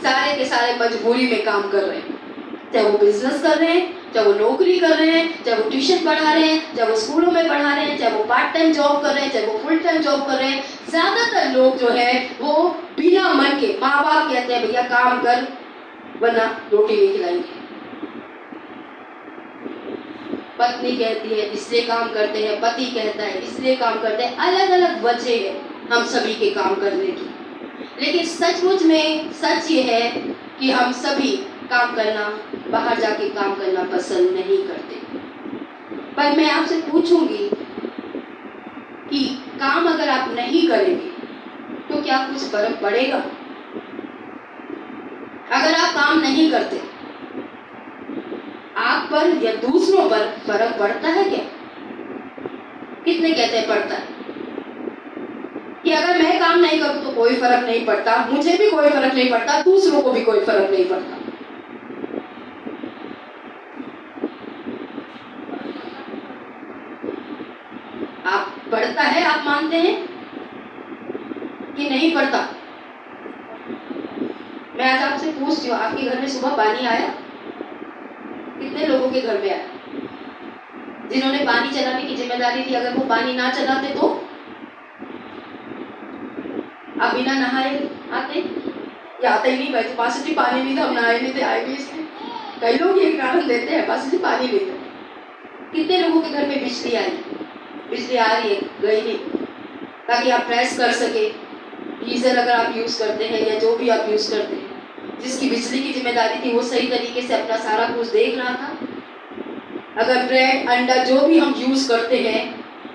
सारे के सारे मजबूरी में काम कर रहे हैं। चाहे वो बिजनेस कर रहे हैं, चाहे वो नौकरी कर रहे हैं, चाहे वो ट्यूशन पढ़ा रहे हैं, चाहे वो स्कूलों में पढ़ा रहे हैं, चाहे वो पार्ट टाइम जॉब कर रहे हैं, चाहे वो फुल टाइम जॉब कर रहे हैं। ज्यादातर लोग जो है वो बिना मन के, माँ बाप कहते हैं भैया काम कर वरना रोटी नहीं खिलाएंगे, पत्नी कहती है इसलिए काम करते हैं, पति कहता है इसलिए काम करते हैं। अलग अलग वजह है हम सभी के काम करने की, लेकिन सचमुच में सच ये है कि हम सभी काम करना, बाहर जाके काम करना पसंद नहीं करते। पर मैं आपसे पूछूंगी कि काम अगर आप नहीं करेंगे तो क्या कुछ फर्क पड़ेगा? अगर आप काम नहीं करते, आप पर या दूसरों पर फर्क पड़ता है क्या? कितने कहते हैं पड़ता है? कि अगर मैं काम नहीं करूं तो कोई फर्क नहीं पड़ता, मुझे भी कोई फर्क नहीं पड़ता, दूसरों को भी कोई फर्क नहीं पड़ता। आप पड़ता है, आप मानते हैं कि नहीं पड़ता? मैं आज आपसे पूछती हूँ, आपके घर में सुबह पानी आया? कितने लोगों के घर में आया? जिन्होंने पानी चलाने की जिम्मेदारी थी, अगर वो पानी ना चलाते तो आप बिना नहाए आते या आते ही नहीं? भाई पास जी पानी नहीं था, हम नहाए नहीं थे, आए भी इसमें। कई लोग ये कारण देते हैं पास जी पानी नहीं था। कितने लोगों के घर में बिजली आई? बिजली आ रही है, गई नहीं, ताकि आप प्रेस कर सके। गीजर अगर आप यूज करते हैं या जो भी आप यूज करते हैं, जिसकी बिजली की जिम्मेदारी थी वो सही तरीके से अपना सारा कुछ देख रहा था। अगर ब्रेड अंडा जो भी हम यूज करते हैं,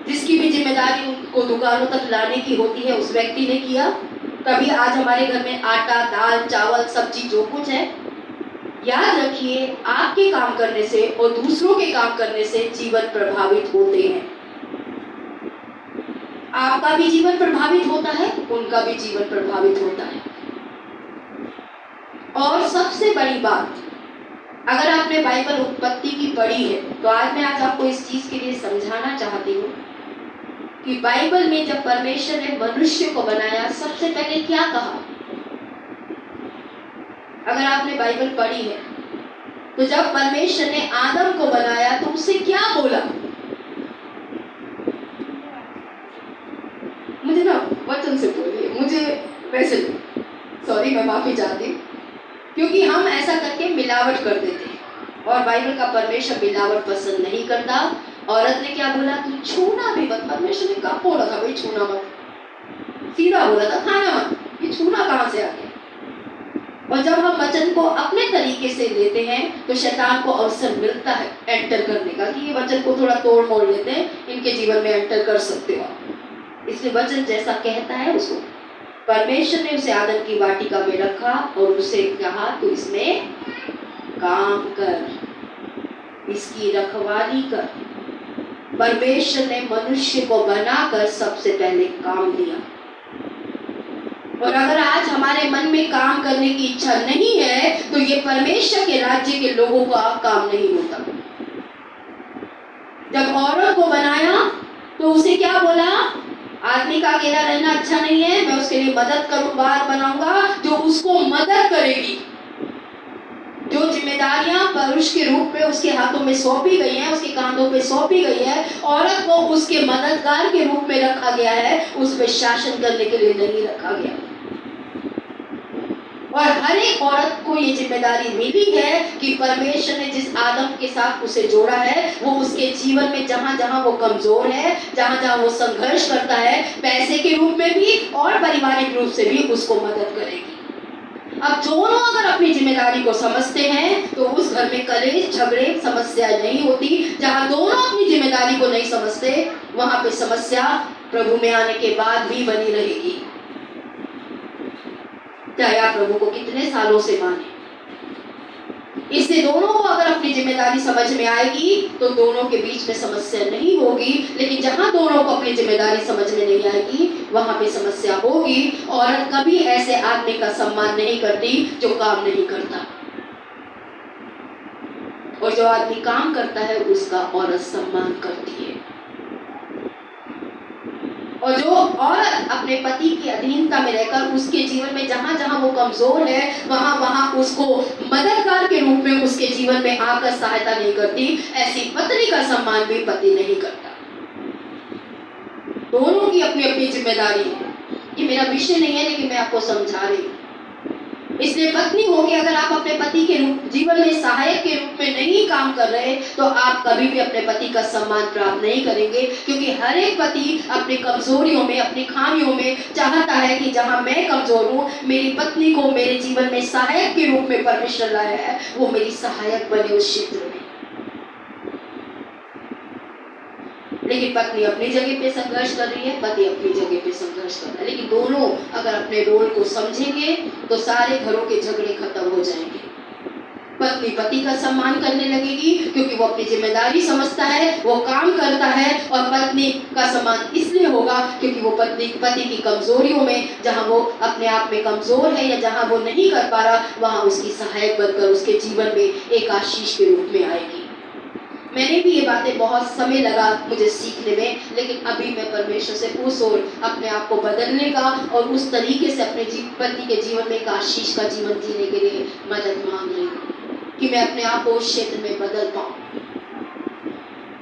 जिसकी भी जिम्मेदारी उनको दुकानों तक लाने की होती है, उस व्यक्ति ने किया, तभी आज हमारे घर में आटा, दाल, चावल, सब्जी जो कुछ है। याद रखिए, आपके काम करने से और दूसरों के काम करने से जीवन प्रभावित होते हैं। आपका भी जीवन प्रभावित होता है, उनका भी जीवन प्रभावित होता है। और सबसे बड़ी बात, अगर आपने बाइबल उत्पत्ति की पढ़ी है तो आज मैं आपको इस चीज के लिए समझाना चाहती हूँ कि बाइबल में जब परमेश्वर ने मनुष्य को बनाया, सबसे पहले क्या कहा? अगर आपने बाइबल पढ़ी है तो जब परमेश्वर ने आदम को बनाया तो उससे क्या बोला? मुझे ना वचन से बोलिए, मुझे वैसे सॉरी, मैं माफी चाहती हूँ, क्योंकि हम ऐसा करके मिलावट कर देते हैं और बाइबल का परमेश्वर मिलावट पसंद नहीं करता। औरत ने क्या बोला? तू छूना भी मत। परमेश्वर ने कब बोला था भाई छूना मत? सीधा बोला था खाना मत। ये छूना कहाँ से आ गया? और जब हम वचन को अपने तरीके से लेते हैं तो शैतान को अवसर मिलता है एंटर करने का, कि ये वचन को थोड़ा तोड़ मोड़ लेते हैं, इनके जीवन में एंटर कर सकते हो। इसलिए वचन जैसा कहता है उसको, परमेश्वर ने उसे आदम की वाटिका में रखा और उसे कहा तू इसमें काम कर, इसकी रखवाली कर। परमेश्वर ने मनुष्य को बनाकर सबसे पहले काम दिया। और अगर आज हमारे मन में काम करने की इच्छा नहीं है तो ये परमेश्वर के राज्य के लोगों का काम नहीं होता। जब औरत को बनाया तो उसे क्या बोला? आदमी का अकेला रहना अच्छा नहीं है, मैं उसके लिए मदद बार बनाऊंगा जो उसको मदद करेगी। जो जिम्मेदारियां पुरुष के रूप में उसके हाथों में सौंपी गई हैं, उसके कांधों पे सौंपी गई है, औरत को उसके मददगार के रूप में रखा गया है, उस पर शासन करने के लिए नहीं रखा गया। और हर एक औरत को ये जिम्मेदारी मिली है कि परमेश्वर ने जिस आदम के साथ उसे जोड़ा है, वो उसके जीवन में जहां जहां वो कमजोर है, जहां जहां वो संघर्ष करता है, पैसे के रूप में भी और पारिवारिक रूप से भी उसको मदद करेगी। अब दोनों अगर अपनी जिम्मेदारी को समझते हैं तो उस घर में कलेश, झगड़े, समस्याएं नहीं होती। जहां दोनों अपनी जिम्मेदारी को नहीं समझते, वहां पे समस्या प्रभु में आने के बाद भी बनी रहेगी, चाहे आप प्रभु को कितने सालों से माने। इससे दोनों को अगर अपनी जिम्मेदारी समझ में आएगी तो दोनों के बीच में समस्या नहीं होगी। लेकिन जहां दोनों को अपनी जिम्मेदारी समझ में नहीं आएगी, वहां पे समस्या होगी। औरत कभी ऐसे आदमी का सम्मान नहीं करती जो काम नहीं करता, और जो आदमी काम करता है उसका औरत सम्मान करती है। और जो औरत अपने पति की अधीनता में रहकर उसके जीवन में जहां जहां वो कमजोर है वहां वहां उसको मददगार के रूप में उसके जीवन में आकर सहायता नहीं करती, ऐसी पत्नी का सम्मान भी पति नहीं करता। दोनों की अपनी अपनी जिम्मेदारी है। ये मेरा विषय नहीं है, लेकिन मैं आपको समझा रही हूँ। इसलिए पत्नी होके अगर आप अपने पति के रूप जीवन में सहायक के रूप में नहीं काम कर रहे तो आप कभी भी अपने पति का सम्मान प्राप्त नहीं करेंगे, क्योंकि हर एक पति अपनी कमजोरियों में, अपनी खामियों में चाहता है कि जहां मैं कमजोर हूं, मेरी पत्नी को मेरे जीवन में सहायक के रूप में परमेश्वर लाया है, वो मेरी सहायक बने उस क्षेत्र में। लेकिन पत्नी अपनी जगह पे संघर्ष कर रही है, पति अपनी जगह पे संघर्ष कर रहा है, लेकिन दोनों अगर अपने रोल को समझेंगे तो सारे घरों के झगड़े खत्म हो जाएंगे। पत्नी पति का सम्मान करने लगेगी क्योंकि वो अपनी जिम्मेदारी समझता है, वो काम करता है, और पत्नी का सम्मान इसलिए होगा क्योंकि वो पति की कमजोरियों में, जहां वो अपने आप में कमजोर है या जहां वो नहीं कर पा रहा, वहां उसकी सहायक बनकर उसके जीवन में एक आशीष के रूप में आएगी। मैंने भी ये बातें बहुत समय लगा मुझे सीखने में, लेकिन अभी मैं परमेश्वर से उस ओर अपने आप को बदलने का और उस तरीके से अपने पति के जीवन में एक आशीष का जीवन जीने के लिए मदद मांग रही हूँ कि मैं अपने आप को उस क्षेत्र में बदल पाऊँ,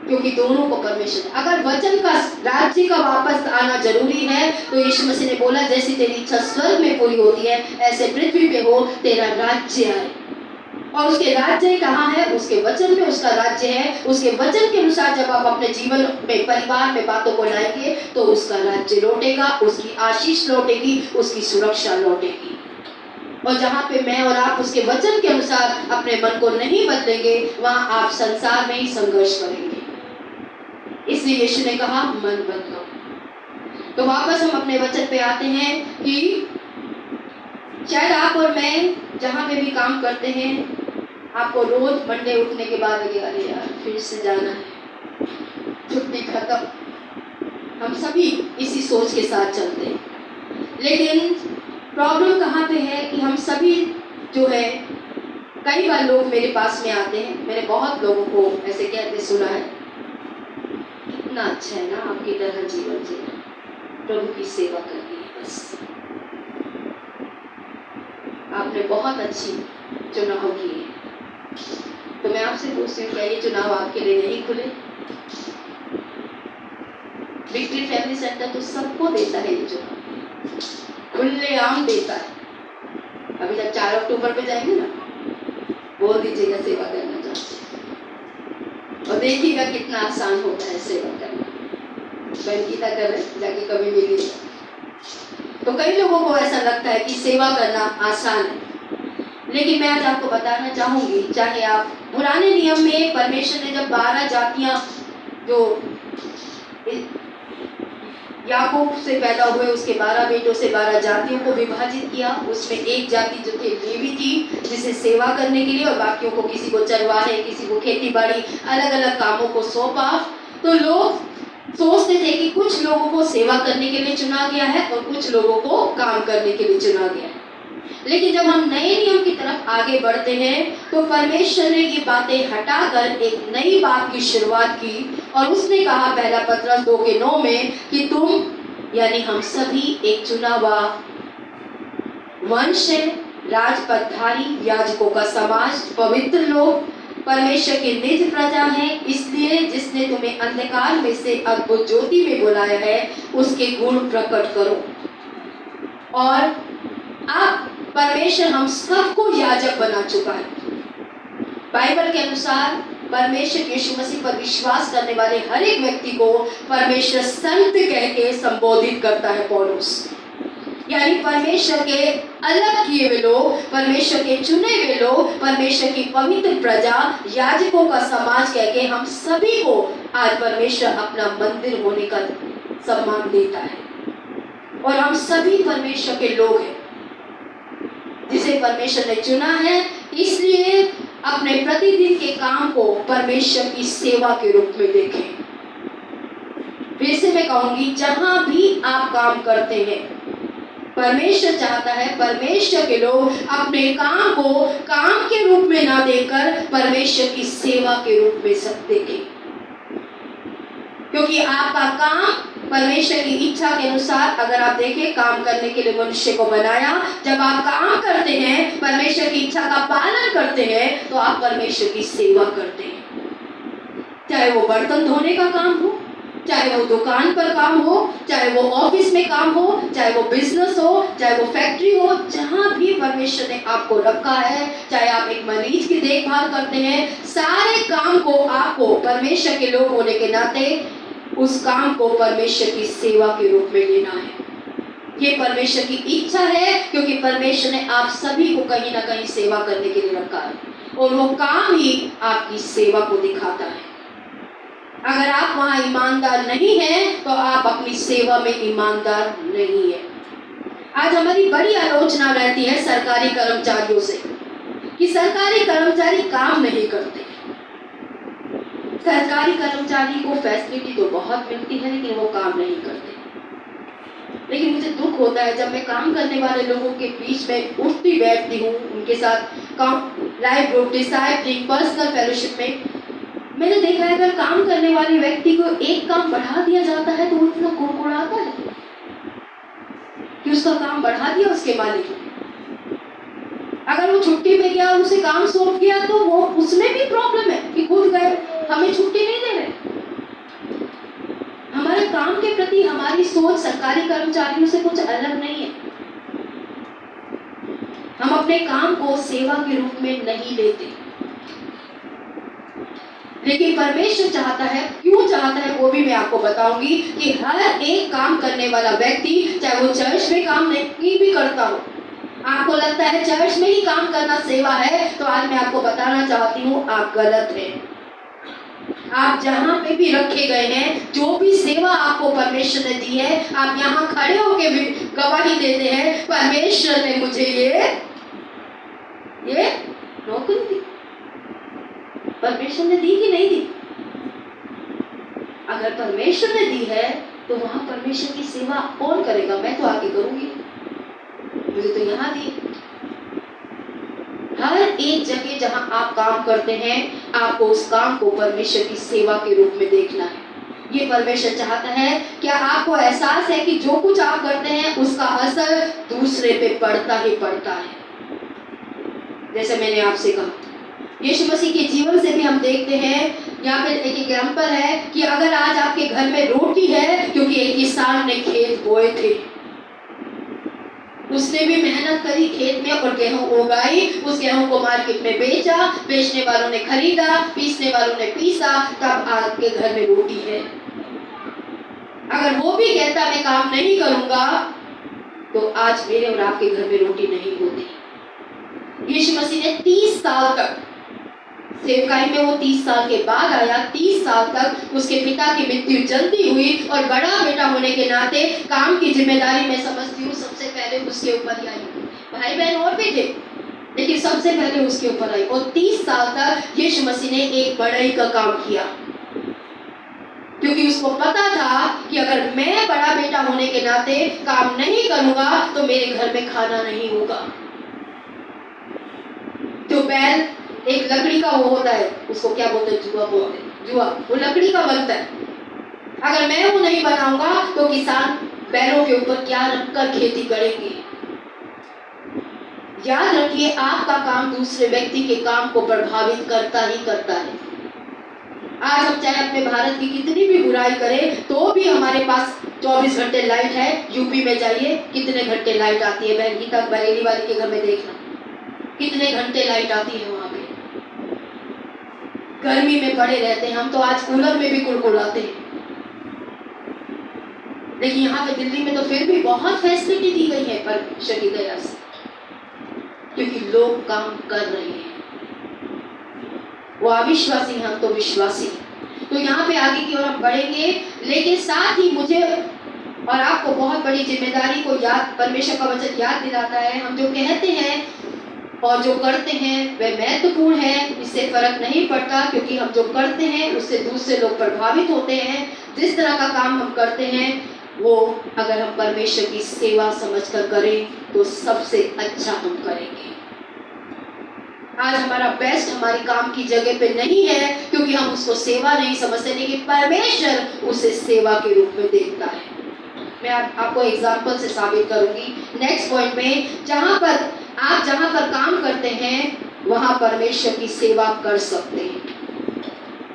क्योंकि दोनों को परमेश्वर, अगर वचन का राज्य का वापस आना जरूरी है तो यीशु मसीह ने बोला जैसे तेरी इच्छा स्वर्ग में पूरी होती है ऐसे पृथ्वी पे हो, तेरा राज्य आए। और उसके राज्य कहाँ है? उसके वचन में उसका राज्य है। उसके वचन के अनुसार जब आप अपने जीवन में, परिवार में बातों को लाएंगे तो उसका राज्य लौटेगा, उसकी आशीष लौटेगी, उसकी सुरक्षा लौटेगी। और जहाँ पे मैं और आप उसके वचन के अनुसार अपने मन को नहीं बदलेंगे, वहाँ आप संसार में ही संघर्ष करेंगे। इसलिए यीशु ने कहा मन बदलो। तो वापस हम अपने वचन पे आते हैं कि शायद आप और मैं जहाँ पे भी काम करते हैं, आपको रोज मंडे उठने के बाद लगे अरे यार फिर से जाना है, छुट्टी खत्म। हम सभी इसी सोच के साथ चलते हैं, लेकिन प्रॉब्लम कहाँ पे है कि हम सभी जो है, कई बार लोग मेरे पास में आते हैं, मैंने बहुत लोगों को ऐसे कहते सुना है, इतना अच्छा है ना आपकी तरह जीवन जीना, प्रभु की सेवा करनी है बस, आपने बहुत अच्छी चुनाव की है। तो मैं आपसे पूछती हूँ, क्या ये चुनाव आपके लिए नहीं खुले? विक्ट्री फैमिली सेंटर तो सबको देता है ये चुनाव, खुलेआम देता है। अभी जब 4 अक्टूबर पे जाएंगे ना, बोल दीजिएगा सेवा करना चाहते, और देखिएगा कितना आसान होता है सेवा करना। बहन गीता कर रहे जाके कभी मिली तो कई लोगों को ऐसा लगता है कि सेवा करना आसान है, लेकिन मैं आज आपको बताना चाहूंगी, चाहे आप पुराने नियम में परमेश्वर ने जब 12 जातियां जो याकूब से पैदा हुए उसके 12 बेटों से 12 जातियों को विभाजित किया, उसमें एक जाति जो थी लेवी थी, जिसे सेवा करने के लिए, और बाकियों को किसी को चरवाहे, किसी को खेती बाड़ी, अलग अलग कामों को सौंपा। तो लोग सोचते थे कि कुछ लोगों को सेवा करने के लिए चुना गया है और कुछ लोगों को काम करने के लिए चुना गया है। लेकिन जब हम नए नियम की तरफ आगे बढ़ते हैं तो परमेश्वर ने ये बातें हटाकर एक नई बात की शुरुआत की, और उसने कहा पहला पत्रस 2:9 में कि तुम यानी हम सभी एक चुना हुआ वंश है, राजपदधारी, याजकों का समाज, पवित्र लोग, परमेश्वर की निज प्रजा है। इसलिए जिसने तुम्हें अंधकार में से अद्भुत ज्योति में बुलाया है उसके गुण प्रकट करो। और अब परमेश्वर हम सबको याजक बना चुका है। बाइबल के अनुसार परमेश्वर यीशु मसीह पर विश्वास करने वाले हर एक व्यक्ति को परमेश्वर संत कह के संबोधित करता है पौलुस। यानी परमेश्वर के अलग किए हुए लोग, परमेश्वर के चुने हुए लोग, परमेश्वर की पवित्र प्रजा, याजकों का समाज कह के हम सभी को आज परमेश्वर अपना मंदिर होने का सम्मान देता है। और हम सभी परमेश्वर के लोग हैं जिसे परमेश्वर ने चुना है। इसलिए अपने प्रतिदिन के काम को परमेश्वर की सेवा के रूप में देखें। फिर से मैं कहूंगी, जहां भी आप काम करते हैं, परमेश्वर चाहता है परमेश्वर के लोग अपने काम को काम के रूप में ना देखकर परमेश्वर की सेवा के रूप में सब देखें, क्योंकि आपका काम परमेश्वर की इच्छा के अनुसार अगर आप देखें, काम करने के लिए मनुष्य को बनाया। जब आप काम करते हैं, परमेश्वर की इच्छा का पालन करते हैं, तो आप परमेश्वर की सेवा करते हैं। चाहे वो बर्तन धोने का काम हो, चाहे वो दुकान पर काम हो, चाहे वो ऑफिस में काम हो, चाहे वो बिजनेस हो, चाहे वो फैक्ट्री हो, जहां भी परमेश्वर ने आपको रखा है, चाहे आप एक मरीज की देखभाल करते हैं, सारे काम को आपको परमेश्वर के लोग होने के नाते उस काम को परमेश्वर की सेवा के रूप में लेना है। ये परमेश्वर की इच्छा है, क्योंकि परमेश्वर ने आप सभी को कहीं ना कहीं सेवा करने के लिए रखा है, और वो काम ही आपकी सेवा को दिखाता है। अगर आप वहां ईमानदार नहीं हैं, तो आप अपनी सेवा में ईमानदार नहीं है। आज हमारी बड़ी आलोचना रहती है सरकारी कर्मचारियों से कि सरकारी कर्मचारी काम नहीं करते। सरकारी कर्मचारी को फैसिलिटी तो बहुत मिलती है, लेकिन वो काम नहीं करते। लेकिन मुझे दुख होता है जब मैं काम करने वाले लोगों के बीच में उठती बैठती हूँ, उनके साथ लाइफ ग्रुप, डिसाइपलिंग, पर्सनल फेलोशिप में मैंने देखा है, अगर काम करने वाले व्यक्ति को एक काम बढ़ा दिया जाता है तो वो इतना कुड़कुड़ाता है कि उसका काम बढ़ा दिया उसके मालिक ने। अगर वो छुट्टी पे गया और उसे काम सौंप गया तो वो उसमें भी प्रॉब्लम है कि खुद गए, हमें छुट्टी नहीं दे रहे। हमारे काम के प्रति हमारी सोच सरकारी कर्मचारियों से कुछ अलग नहीं है। हम अपने काम को सेवा के रूप में नहीं लेते, लेकिन परमेश्वर चाहता है, क्यों चाहता है वो भी मैं आपको बताऊंगी, कि हर एक काम करने वाला व्यक्ति, चाहे वो चर्च में काम नहीं भी करता हो, आपको लगता है चर्च में ही काम करना सेवा है, तो आज मैं आपको बताना चाहती हूँ आप गलत हैं। आप जहाँ पे भी रखे गए हैं, जो भी सेवा आपको परमेश्वर ने दी है, आप यहाँ खड़े होके भी गवाही देते हैं, परमेश्वर ने मुझे ये नौकरी दी। परमेश्वर ने दी कि नहीं दी? अगर परमेश्वर ने दी है तो वहां परमेश्वर की सेवा कौन करेगा? मैं तो आके करूंगी, मुझे तो यहाँ दी। हर एक जगह जहां आप काम करते हैं, आपको उस काम को परमेश्वर की सेवा के रूप में देखना है। ये परमेश्वर चाहता है। क्या आपको एहसास है कि जो कुछ आप करते हैं उसका असर दूसरे पे पड़ता ही पड़ता है? जैसे मैंने आपसे कहा, यीशु मसीह के जीवन से भी हम देखते हैं। यहाँ पे एक एग्जाम्पल है कि अगर आज आपके घर में रोटी है, क्योंकि एक किसान ने खेत बोए थे, उसने भी मेहनत करी खेत में और गेहूं उगाई, उस गेहूं को मार्केट में बेचा, बेचने वालों ने खरीदा, पीसने वालों ने पीसा, तब आपके घर में रोटी है। अगर वो भी कहता मैं काम नहीं करूंगा, तो आज मेरे और आपके घर में रोटी नहीं होती। यीशु मसीह ने 30 साल तक सेवकाई में, वो 30 साल के बाद आया। 30 साल तक उसके पिता की मृत्यु जल्दी हुई, और बड़ा बेटा होने के नाते काम की जिम्मेदारी मैं समझती हूँ सबसे पहले उसके ऊपर ही आई। भाई बहन और भी थे, लेकिन सबसे पहले उसके ऊपर आई। और 30 साल तक यीशु मसीह ने एक बड़ाई का काम किया, क्योंकि उसको पता था कि अगर मैं बड़ा बेटा होने के नाते काम नहीं करूंगा तो मेरे घर में खाना नहीं होगा। तो बैल एक लकड़ी का वो होता है, उसको क्या बोलते हैं? जुआ बोलते हैं। जुआ वो लकड़ी का बनता है। अगर मैं वो नहीं बनाऊंगा तो किसान बैलों के ऊपर क्या रखकर खेती करेंगे? याद रखिए, आपका काम दूसरे व्यक्ति के काम को प्रभावित करता ही करता है। आज हम चाहे अपने भारत की कितनी भी बुराई करें, तो भी हमारे पास 24 घंटे लाइट है। यूपी में जाइए, कितने घंटे लाइट आती है? बहन गीता बरेली वाली के घर में देखना, कितने घंटे लाइट आती है वहां पे। गर्मी में पड़े रहते हैं हम, तो आज कूलर में भी कुड़कुड़ाते हैं। लेकिन यहाँ पे दिल्ली में तो फिर भी बहुत फैसिलिटी दी गई है परमेश्वर की दया से, क्योंकि लोग काम कर रहे हैं। वो अविश्वासी हैं, हम तो विश्वासी। तो यहाँ पे आगे की ओर हम बढ़ेंगे, लेकिन साथ ही मुझे और आपको बहुत बड़ी जिम्मेदारी को याद, परमेश्वर का वचन याद दिलाता है। हम जो कहते हैं और जो करते हैं वह महत्वपूर्ण है, इससे फर्क नहीं पड़ता, क्योंकि हम जो करते हैं उससे दूसरे लोग प्रभावित होते हैं। जिस तरह का काम हम करते हैं वो अगर हम परमेश्वर की सेवा समझकर करें तो सबसे अच्छा हम करेंगे। आज हमारा बेस्ट हमारी काम की जगह पे नहीं है क्योंकि हम उसको सेवा नहीं समझते, लेकिन परमेश्वर उसे सेवा के रूप में देखता है। मैं आपको एग्जाम्पल से साबित करूंगी नेक्स्ट पॉइंट में। जहां पर काम करते हैं वहां परमेश्वर की सेवा कर सकते हैं।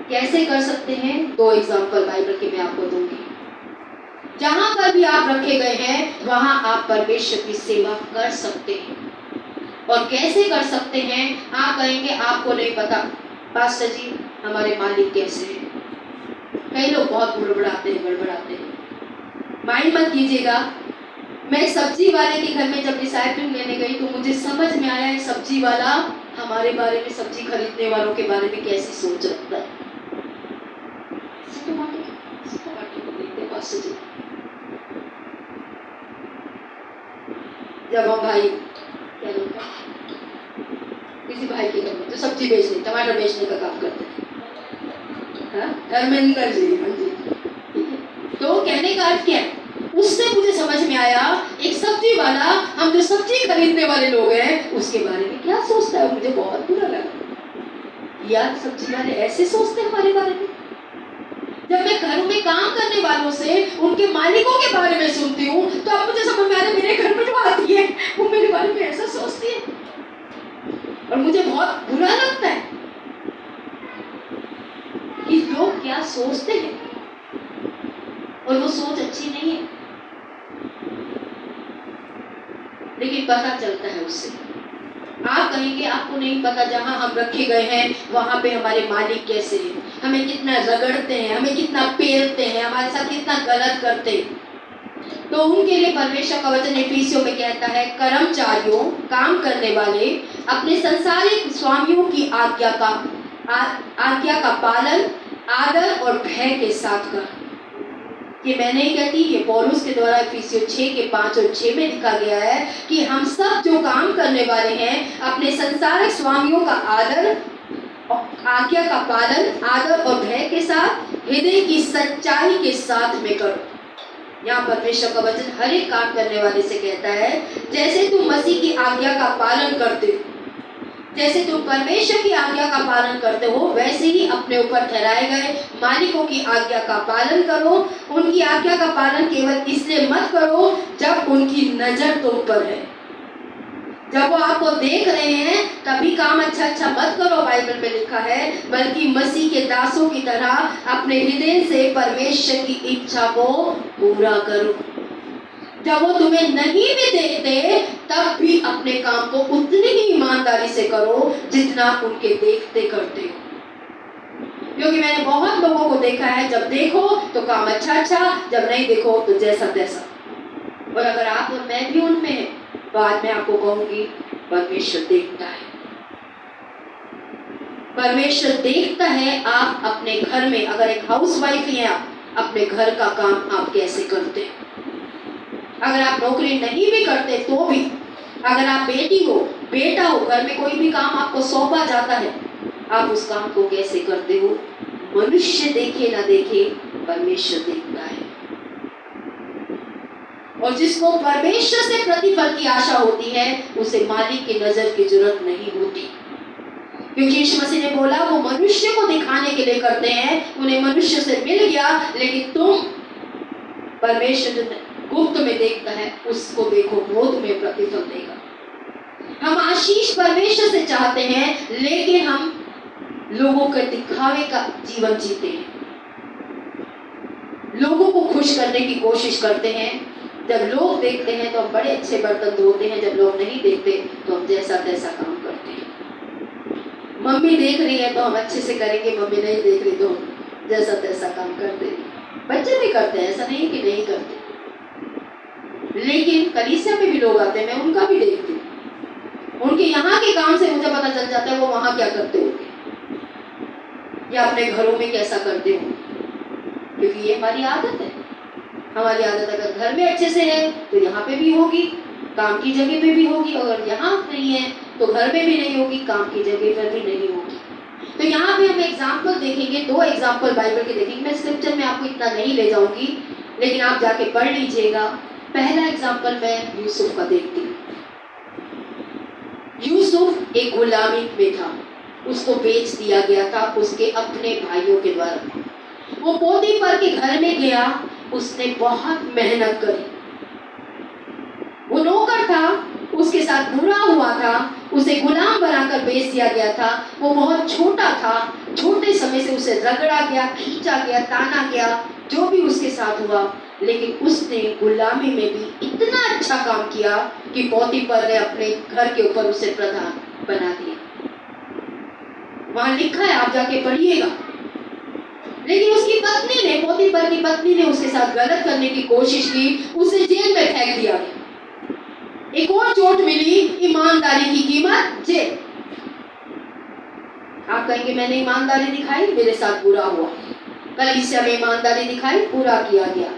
कैसे कर सकते हैं? 2 एग्जाम्पल बाइबल के मैं आपको दूंगी। जहां पर भी आप रखे गए हैं वहां आप परमेश्वर की सेवा कर सकते हैं। और कैसे कर सकते हैं? आप कहेंगे आपको नहीं पता पास्टर जी हमारे मालिक कैसे हैं। कई लोग बहुत गड़बड़ाते हैं। माइंड मत कीजिएगा। मैं सब्जी वाले के घर में जब डिसाइपलिन लेने गई तो मुझे समझ में आया है सब्जी वाला हमारे बारे में, सब्जी खरीदने वालों के बारे में कैसी सोच रखता है। जब हम भाई क्या बोलते हैं किसी भाई के घर में जो सब्जी बेचने, टमाटर बेचने का काम करते हैं, धर्मेंद्र जी, हाँ जी, तो कहने का अर्थ क्या है? उससे मुझे समझ में आया एक सब्जी वाला, हम जो सब्जी खरीदने वाले लोग हैं उसके बारे में क्या सोचता है। मुझे बहुत बुरा लगा यार, सब्जी वाले ऐसे सोचते हैं हमारे बारे में। जब मैं घरों में काम करने वालों से उनके मालिकों के बारे में सुनती हूँ तो अब मुझे समझ में आ रहा है मेरे घर में जो आती है वो मेरे बारे में ऐसा सोचती है और मुझे बहुत बुरा लगता है कि लोग क्या सोचते हैं और वो सोच अच्छी नहीं है, लेकिन पता चलता है उससे। आप कहेंगे आपको नहीं पता, जहां हम रखे गए हैं वहां पे हमारे मालिक कैसे हैं, हमें कितना रगड़ते हैं, हमें कितना पेलते हैं, हमारे साथ कितना गलत करते हैं। तो उनके लिए परमेश्वर का वचन एफिसियों में कहता है, कर्मचारियों, काम करने वाले अपने संसारिक स्वामियों की आज्ञा का पालन आदर और भय के साथ कर। ये मैं नहीं कहती, ये पौलुस के द्वारा एफिसियों 6 के 5 और 6 में लिखा गया है कि हम सब जो काम करने वाले हैं अपने संसारिक स्वामियों का आज्ञा का पालन आदर और भय के साथ, हृदय की सच्चाई के साथ में करो। यहाँ परमेश्वर का वचन हर एक काम करने वाले से कहता है, जैसे तुम मसीह की आज्ञा का पालन करते हो, जैसे तुम परमेश्वर की आज्ञा का पालन करते हो, वैसे ही अपने ऊपर ठहराए गए मालिकों की आज्ञा का पालन करो। उनकी आज्ञा का पालन केवल इसलिए मत करो जब उनकी नजर तुम पर है। जब वो आपको देख रहे हैं तभी काम अच्छा मत करो, बाइबल में लिखा है, बल्कि मसीह के दासों की तरह अपने हृदय से परमेश्वर की इच्छा को पूरा करो। जब वो तुम्हें नहीं भी देखते तब भी अपने काम को उतनी ही ईमानदारी से करो जितना उनके देखते करते हो। क्योंकि मैंने बहुत लोगों को देखा है, जब देखो तो काम अच्छा, जब नहीं देखो तो जैसा तैसा। और अगर आप और मैं भी उनमें हैं, बाद में आपको कहूंगी परमेश्वर देखता है। परमेश्वर देखता है आप अपने घर में, अगर एक हाउसवाइफ हैं आप, अपने घर का काम आप कैसे करते हैं। अगर आप नौकरी नहीं भी करते तो भी, अगर आप बेटी हो, बेटा हो, घर में कोई भी काम आपको सौंपा जाता है, आप उस काम को कैसे करते हो। मनुष्य देखे ना देखे, परमेश्वर देखता है। और जिसको परमेश्वर से प्रतिफल की आशा होती है उसे मालिक की नजर की जरूरत नहीं होती, क्योंकि यीशु मसीह ने बोला वो मनुष्य को दिखाने के लिए करते हैं, उन्हें मनुष्य से मिल गया, लेकिन तुम परमेश्वर जो गुप्त में देखता है उसको देखो, वो तुम्हें प्रतिफल देगा। हम आशीष परमेश्वर से चाहते हैं, लेकिन हम लोगों के दिखावे का जीवन जीते हैं, लोगों को खुश करने की कोशिश करते हैं। जब लोग देखते हैं तो हम बड़े अच्छे बर्तन धोते हैं, जब लोग नहीं देखते तो हम जैसा तैसा काम करते हैं। मम्मी देख रही है तो हम अच्छे से करेंगे, मम्मी नहीं देख रही तो हम जैसा तैसा काम करते हैं। बच्चे भी करते हैं, ऐसा नहीं कि नहीं करते, लेकिन कलीसिया में भी लोग आते हैं, मैं उनका भी देखती हूँ। उनके यहाँ के काम से मुझे पता चल जाता है वो वहाँ क्या करते होंगे या अपने घरों में कैसा करते होंगे, क्योंकि ये हमारी आदत है। हमारी आदत अगर घर में अच्छे से है तो यहाँ पे भी होगी, काम की जगह पे भी होगी। अगर यहाँ नहीं है तो घर में भी नहीं होगी, काम की जगह पर भी नहीं होगी। तो यहाँ पे हम एग्जाम्पल देखेंगे, 2 एग्जाम्पल बाइबल के देखेंगे। मैं स्क्रिप्चर में आपको इतना नहीं ले जाऊंगी, लेकिन आप जाके पढ़ लीजिएगा। पहला एग्जाम्पल मैं यूसुफ का देखती हूँ। यूसुफ एक गुलामी में था, उसको बेच दिया गया था उसके अपने भाइयों के द्वारा। वो पोतीफर के घर में गया, उसने बहुत मेहनत करी। वो नौकर था, उसके साथ बुरा हुआ था, उसे गुलाम बनाकर बेच दिया गया था। वो बहुत छोटा था, छोटे समय से उसे रगड़ा गया, खींचा गया, ताना गया, जो भी उसके साथ हुआ। लेकिन उसने गुलामी में भी इतना अच्छा काम किया कि पोतीफर ने अपने घर के ऊपर उसे प्रधान बना दिया। वहां लिखा है, आप जाके पढ़िएगा। लेकिन उसकी पत्नी ने, पोतीफर की पत्नी ने उसके साथ गलत करने की कोशिश की, उसे जेल में फेंक दिया गया। एक और चोट मिली, ईमानदारी की कीमत जेल। आप कहेंगे मैंने ईमानदारी दिखाई, मेरे साथ बुरा हुआ। कलीसिया में ईमानदारी दिखाई, बुरा किया गया।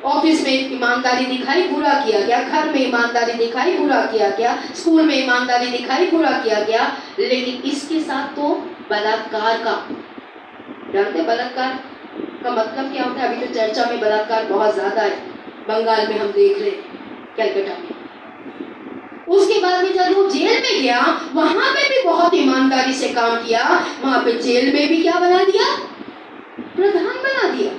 ऑफिस में ईमानदारी दिखाई, बुरा किया गया। घर में ईमानदारी दिखाई, बुरा किया गया। स्कूल में ईमानदारी दिखाई, बुरा किया गया। लेकिन इसके साथ तो बलात्कार का, जानते बलात्कार का मतलब क्या होता है? अभी तो चर्चा में बलात्कार बहुत ज्यादा है, बंगाल में हम देख रहे हैं, कलकत्ता में। उसके बाद में जब वो जेल में गया, वहां पे भी बहुत ईमानदारी से काम किया। वहां पे जेल में भी क्या बना दिया? प्रधान बना दिया।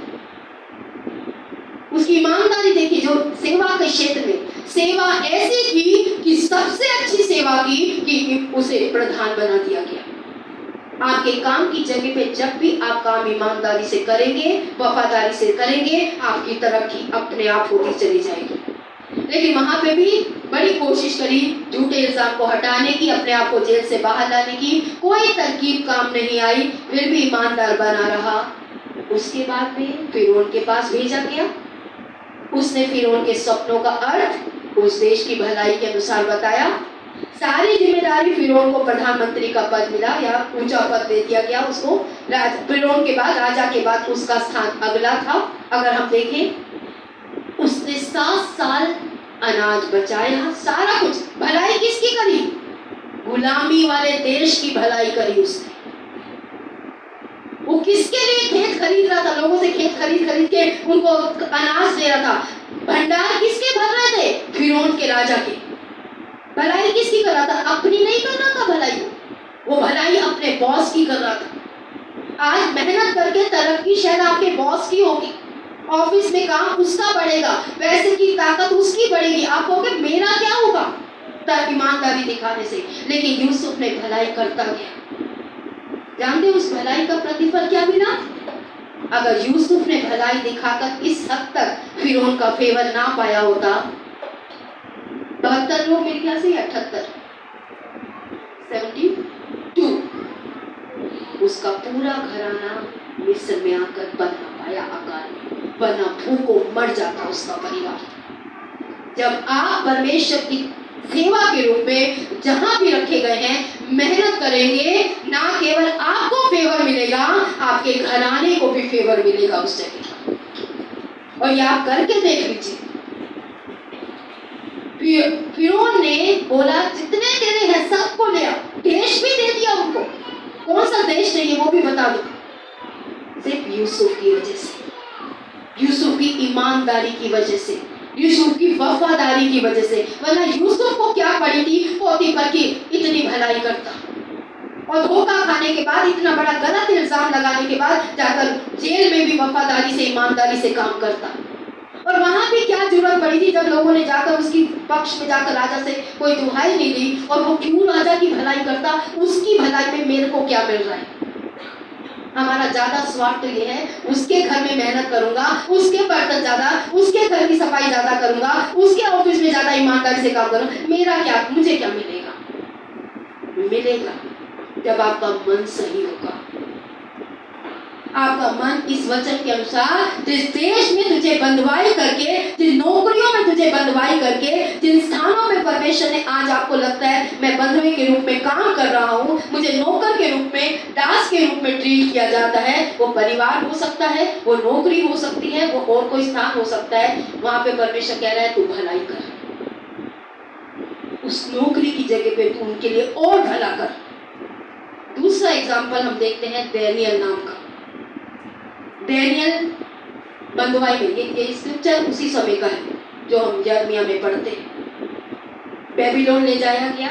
उसकी ईमानदारी देखी, जो सेवा के क्षेत्र में सेवा ऐसी की कि सबसे अच्छी सेवा की कि उसे प्रधान बना दिया गया। आपके काम की जगह पे जब भी आप काम ईमानदारी से करेंगे, वफादारी से करेंगे, आपकी तरक्की अपने आप होती चली जाएगी। लेकिन वहां पे भी बड़ी कोशिश करी झूठे इल्जाम को हटाने की, अपने आप को जेल से बाहर लाने की, कोई तरकीब काम नहीं आई, फिर भी ईमानदार बना रहा। उसके बाद में फिरौन के पास भेजा गया। उसने फिरौन के सपनों का अर्थ उस देश की भलाई के अनुसार बताया। सारी जिम्मेदारी फिरौन को प्रधानमंत्री का पद मिला या ऊंचा पद दे दिया गया उसको। फिरौन के बाद, राजा के बाद उसका स्थान अगला था। अगर हम देखें, उसने 7 साल अनाज बचाया, सारा कुछ। भलाई किसकी करी? गुलामी वाले देश की भलाई करी उसने। वो किसके लिए खेत खरीद रहा था? लोगों से खेत खरीद खरीद के उनको अनाज दे रहा था। भंडार किसके भर रहे थे? फिरौन के राजा के। भलाई किसकी कर रहा था? अपनी नहीं कर रहा था भलाई, वो भलाई अपने बॉस की कर रहा था। आज मेहनत करके तरक्की शायद आपके बॉस की होगी, ऑफिस में काम उसका बढ़ेगा, पैसे की ताकत उसकी बढ़ेगी। आप कहोगे मेरा क्या होगा ईमानदारी दिखाने से? लेकिन यूसुफ ने भलाई करता गया। जानते उस भलाई का प्रतिफल क्या मिला? अगर यूसुफ ने भलाई दिखाकर इस हद तक फिरौन का फेवर ना पाया होता, 72 लोग मेरे ख्याल से 78, 72, उसका पूरा घराना मिस्र में आकर बना पाया, अकाल में बना, भूखों मर जाता उसका परिवार। जब आप परमेश्वर की सेवा के रूप में जहां भी रखे गए हैं मेहनत करेंगे, ना केवल आपको फेवर मिलेगा, आपके घराने को भी फेवर मिलेगा उस जगह। और ये आप करके देख लीजिए। फिरौन ने बोला जितने तेरे हैं सबको ले आओ, देश भी दे दिया उनको। कौन सा देश चाहिए वो भी बता दो। सिर्फ यूसुफ की वजह से, यूसुफ की ईमानदारी की वजह से, यूसुफ की वफादारी की वजह से। वरना यूसुफ को क्या पड़ी थी पोतीफर की इतनी भलाई करता, और धोखा खाने के बाद, इतना बड़ा गलत इल्जाम लगाने के बाद जाकर जेल में भी वफादारी से, ईमानदारी से काम करता। और वहां भी क्या जरूरत पड़ी थी जब लोगों ने जाकर उसकी पक्ष में जाकर राजा से कोई दुहाई नहीं दी? और वो क्यों राजा की भलाई करता? उसकी भलाई में मेरे को क्या मिल रहा है? हमारा ज्यादा स्वार्थ तो ये है, उसके घर में मेहनत करूंगा, उसके बर्तन ज्यादा, उसके घर की सफाई ज्यादा करूंगा, उसके ऑफिस में ज्यादा ईमानदारी से काम करूंगा, मेरा क्या, मुझे क्या मिलेगा? मिलेगा जब आपका मन सही होगा। आपका मन इस वचन के अनुसार, जिस देश में तुझे बंधुआई करके, जिन नौकरियों में तुझे बंधुआई करके, जिन स्थानों में परमेश्वर ने आज आपको लगता है मैं बंधुए के रूप में काम कर रहा हूँ, मुझे नौकर के रूप में, दास के रूप में ट्रीट किया जाता है, वो परिवार हो सकता है, वो नौकरी हो सकती है, वो और कोई स्थान हो सकता है, वहां पे परमेश्वर कह रहा है तू भलाई कर, उस नौकरी की जगह पे तू उनके लिए और भला कर। दूसरा एग्जाम्पल हम देखते हैं डैनियल नाम का। डैनियल बंधुआई में, ये स्क्रिप्चर उसी समय का है जो हम यिर्मयाह में पढ़ते हैं। बेबीलोन ले जाया गया,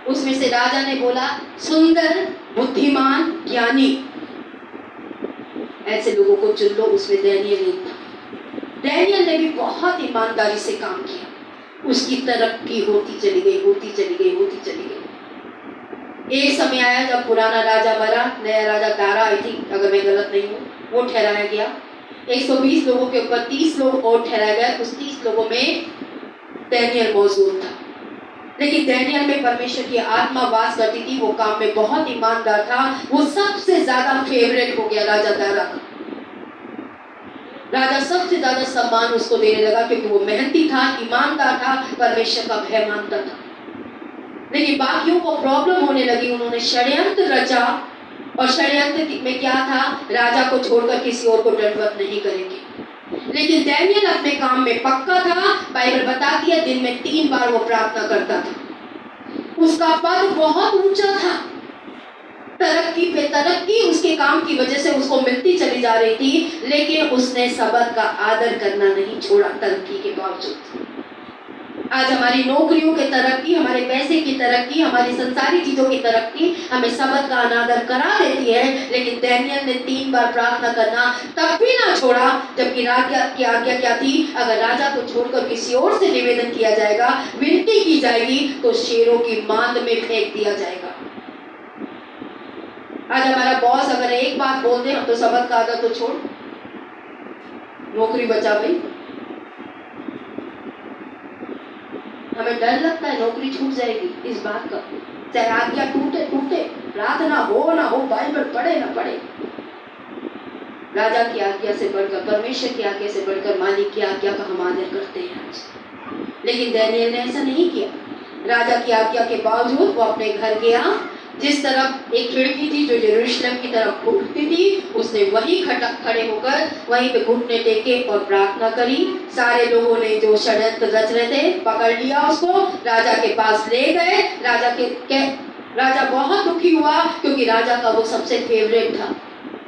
उसमें से राजा ने बोला, सुंदर, बुद्धिमान, ज्ञानी, ऐसे लोगों को चुन लो। उसमें डैनियल एक था। डैनियल ने भी बहुत ईमानदारी से काम किया। उसकी तरक्की होती चली गई, होती चली गई, होती चली गई। एक समय आया जब पुराना राजा मरा, नया राजा दारा, आई थिंक, अगर मैं गलत नहीं हूँ, वो ठहराया गया। 120 लोगों के ऊपर 30 लोग और ठहराए गए। उस 30 लोगों में डैनियल मौजूद था। लेकिन डैनियल में परमेश्वर की आत्मा वास करती थी। वो काम में बहुत ईमानदार था। वो सबसे ज्यादा फेवरेट हो गया राजा दारा का। राजा सबसे ज्यादा सम्मान उसको देने लगा क्योंकि वो मेहनती था, ईमानदार था, परमेश्वर का भय मानता था। लेकिन बाकियों को प्रॉब्लम होने लगी। उन्होंने षड्यंत्र रचा, और षड्यंत्र में क्या था, राजा को छोड़कर किसी और को दंडवत नहीं करेंगे। लेकिन डैनियल अपने काम में पक्का था। बाइबल बताती है दिन में 3 बार वो प्रार्थना करता था। उसका पद बहुत ऊंचा था। तरक्की पे तरक्की उसके काम की वजह से उसको मिलती चली जा रही थी, लेकिन उसने सबत का आदर करना नहीं छोड़ा तरक्की के बावजूद। आज हमारी नौकरियों की तरक्की, हमारे पैसे की तरक्की, हमारी संसारी चीजों की तरक्की हमें सबत का अनादर करा देती है। लेकिन डैनियल ने 3 बार प्रार्थना करना तब भी ना छोड़ा, जबकि राजा की आज्ञा क्या थी, अगर राजा को छोड़कर किसी और से निवेदन किया जाएगा, विनती की जाएगी, तो शेरों की मांद में फेंक दिया जाएगा। आज हमारा बॉस अगर एक बात बोल दे, हम तो सबत का आदर तो छोड़, नौकरी बचा भाई। हमें डर लगता है नौकरी छूट जाएगी इस बात का, चाहे आज्ञा टूटे टूटे, प्रार्थना हो ना हो, बाइबल पढ़े ना पढ़े। राजा की आज्ञा से बढ़कर, परमेश्वर की आज्ञा से बढ़कर मालिक की आज्ञा का हम आदर करते हैं आज। लेकिन डैनियल ने ऐसा नहीं किया। राजा की आज्ञा के बावजूद वो अपने घर गया। जिस तरफ एक खिड़की थी जो यरूशलेम की तरफ उठती थी, उसने वहीं खड़े होकर वहीं पे घुटने टेके और प्रार्थना करी। सारे लोगों ने जो षड्यंत्र रच रहे थे पकड़ लिया, उसको राजा के पास ले गए। राजा बहुत दुखी हुआ क्योंकि राजा का वो सबसे फेवरेट था।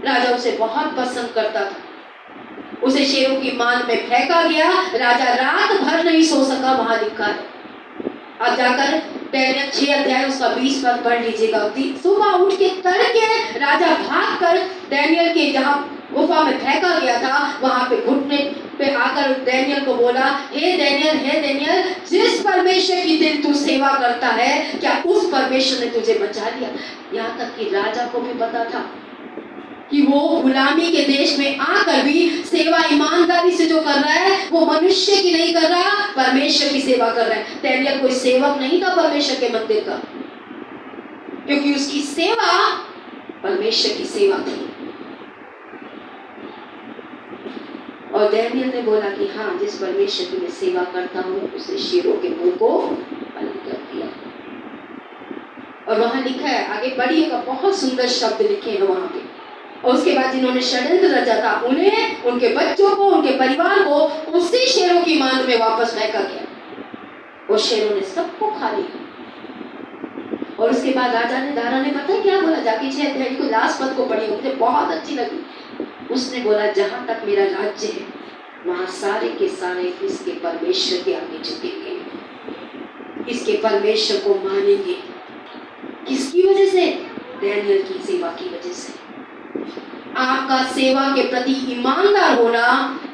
राजा उसे बहुत पसंद करता था। उसे शेरों की मांद में फेंका गया। राजा रात भर नहीं सो सका, वहां लिखा है। अब जाकर डैनियल 6 अध्याय उसका 20 पद पढ़ लीजिएगा। सुबह उठ के तड़के राजा भाग कर डैनियल के जहाँ गुफा में फेंका गया था वहां पे घुटने पे आकर डैनियल को बोला, हे डैनियल, जिस परमेश्वर की दिल तू सेवा करता है, क्या उस परमेश्वर ने तुझे बचा लिया? यहाँ तक कि राजा को भी पता था कि वो गुलामी के देश में आकर भी सेवा ईमानदारी से जो कर रहा है वो मनुष्य की नहीं कर रहा, परमेश्वर की सेवा कर रहा है। डैनियल कोई सेवक नहीं था परमेश्वर के मंदिर का, क्योंकि उसकी सेवा परमेश्वर की सेवा थी। और डैनियल ने बोला कि हाँ, जिस परमेश्वर की मैं सेवा करता हूँ उसे शेरों के मुंह को बंद कर दिया। और वहां लिखा है, आगे बढ़िएगा, बहुत सुंदर शब्द लिखे हैं वहां पे। और उसके बाद जिन्होंने षड्यंत्र रचा था उन्हें, उनके बच्चों को, उनके परिवार को उसी शेरों की मांद में वापस फेंका गया। और शेरों ने सबको खा लिया। और उसके बाद राजा ने, दारा ने पता है क्या बोला? जाके 6 अध्याय को लास्ट पद को पढ़ी, मुझे बहुत अच्छी लगी। उसने बोला, जहां तक मेरा राज्य है वहां सारे के सारे इसके परमेश्वर के आगे झुकेंगे, इसके परमेश्वर को मानेंगे। किसकी वजह से? डैनियल की सेवा की वजह से। आपका सेवा के प्रति ईमानदार होना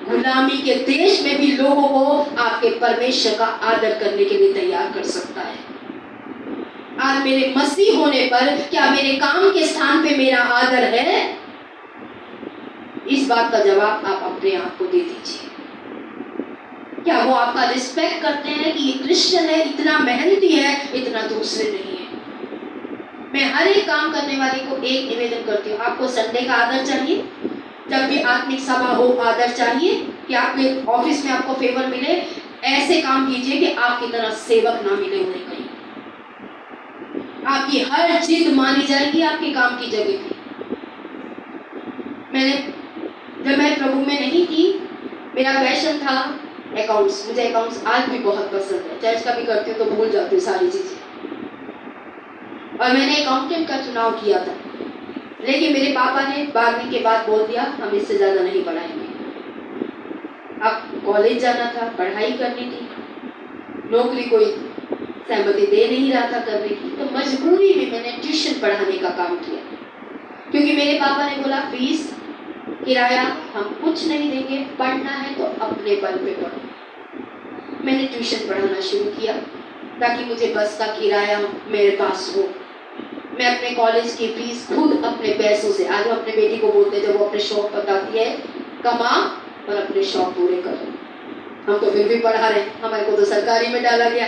गुलामी के देश में भी लोगों को आपके परमेश्वर का आदर करने के लिए तैयार कर सकता है। आज मेरे मसीह होने पर क्या मेरे काम के स्थान पे मेरा आदर है? इस बात का जवाब आप अपने आप को दे दीजिए। क्या वो आपका रिस्पेक्ट करते हैं कि ये क्रिश्चियन है, इतना मेहनती है, इतना दूसरे नहीं है? मैं हर एक काम करने वाली को एक निवेदन करती हूँ, आपको संडे का आदर चाहिए, जब भी आत्मिक सभा हो आदर चाहिए, कि आपके ऑफिस में आपको फेवर मिले, ऐसे काम कीजिए कि आपकी तरह सेवक ना मिले उन्हें कहीं। आपकी हर जिद मानी जाएगी आपके काम की जगह पे। जब मैं प्रभु में नहीं थी, मेरा पैशन था अकाउंट्स। मुझे अकाउंट्स आज भी बहुत पसंद है, चर्च का भी करती हूँ तो भूल जाती हूँ सारी चीजें। और मैंने अकाउंटेंट का चुनाव किया था, लेकिन मेरे पापा ने 12वीं के बाद बोल दिया हम इससे ज़्यादा नहीं पढ़ाएंगे। अब कॉलेज जाना था, पढ़ाई करनी थी, नौकरी कोई सहमति दे नहीं रहा था करने की, तो मजबूरी में मैंने ट्यूशन पढ़ाने का काम किया, क्योंकि मेरे पापा ने बोला फीस किराया हम कुछ नहीं देंगे, पढ़ना है तो अपने बल पे पढ़ो। मैंने ट्यूशन पढ़ाना शुरू किया ताकि मुझे बस का किराया मेरे पास हो, मैं अपने कॉलेज की फीस खुद अपने पैसों से, आज हम अपने बेटी को बोलते हैं जब वो अपने शौक बताती है, कमा और अपने शौक पूरे करो। हम तो फिर भी पढ़ा रहे हैं, हमारे को तो सरकारी में डाला गया,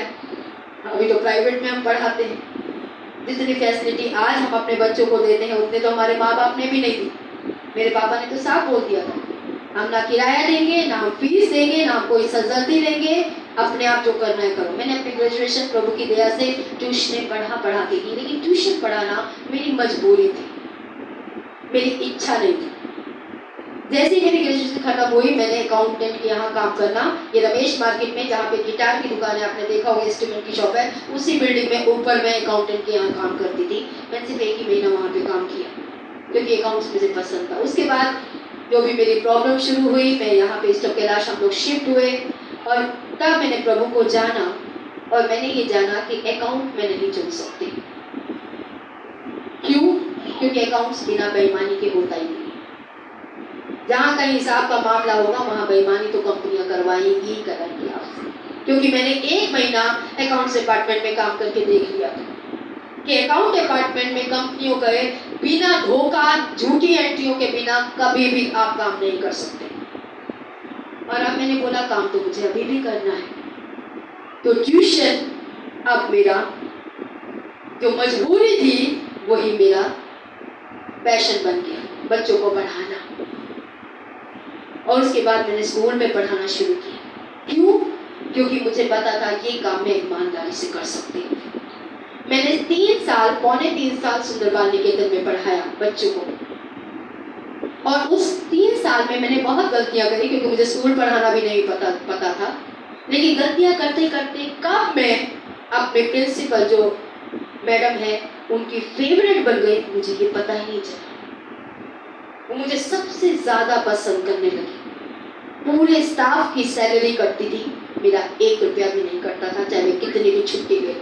अभी तो प्राइवेट में हम पढ़ाते हैं। जितनी फैसिलिटी आज हम अपने बच्चों को देते हैं उतने तो हमारे माँ बाप ने भी नहीं दी। मेरे पापा ने तो साफ बोल दिया था, हम ना किराया देंगे, ना हम फीस देंगे, ना हम कोई सजल्दी लेंगे, अपने आप जो करना है करो। मैंने अपनी ग्रेजुएशन प्रभु की दया से ट्यूशन पढ़ा के की, लेकिन ट्यूशन पढ़ाना मेरी मजबूरी थी, मेरी इच्छा नहीं थी। जैसे ही मेरी ग्रेजुएशन खत्म हुई, मैंने अकाउंटेंट के यहाँ काम करना, ये रमेश मार्केट में जहाँ पे गिटार की दुकान है, आपने देखा होगा, इंस्ट्रूमेंट की शॉप है, उसी बिल्डिंग में ऊपर मैं अकाउंटेंट के यहाँ काम करती थी। मैंने सिर्फ 1 ही महीना वहाँ पे काम किया क्योंकि अकाउंट्स मुझे पसंद था। उसके बाद जो भी मेरी प्रॉब्लम शुरू हुई, मैं यहाँ पे स्टॉक कैलाश हम लोग शिफ्ट हुए और तब मैंने प्रभु को जाना और मैंने ये जाना कि अकाउंट में नहीं चुन सकती। क्यों? क्योंकि अकाउंट्स बिना बेईमानी के होता ही नहीं। जहाँ कहीं हिसाब का मामला होगा वहाँ बेईमानी तो कंपनियां करवाएंगी करेंगी आपसे, क्योंकि मैंने 1 महीना अकाउंट्स डिपार्टमेंट में काम करके देख लिया था कि अकाउंट डिपार्टमेंट में कंपनियों के बिना धोखा, झूठी एंट्रियों के बिना कभी भी आप काम नहीं कर सकते। और अब मैंने बोला काम तो मुझे अभी भी करना है, तो ट्यूशन अब मेरा जो मजबूरी थी वही मेरा पैशन बन गया, बच्चों को पढ़ाना। और उसके बाद मैंने स्कूल में पढ़ाना शुरू किया। क्यों? क्योंकि मुझे पता था ये काम मैं ईमानदारी से कर सकती हूँ। मैंने 3 साल, पौने 3 साल सुंदर बाल निकेतन में पढ़ाया बच्चों को, और उस 3 साल में मैंने बहुत गलतियां करी क्योंकि मुझे स्कूल पढ़ाना भी नहीं पता था। लेकिन गलतियां करते करते कब मैं अपने प्रिंसिपल जो मैडम है उनकी फेवरेट बन गई, मुझे ये पता ही नहीं चला। वो मुझे सबसे ज्यादा पसंद करने लगी। पूरे स्टाफ की सैलरी कटती थी, मेरा 1 रुपया भी नहीं कटता था, चाहे मैं कितनी भी छुट्टी ले।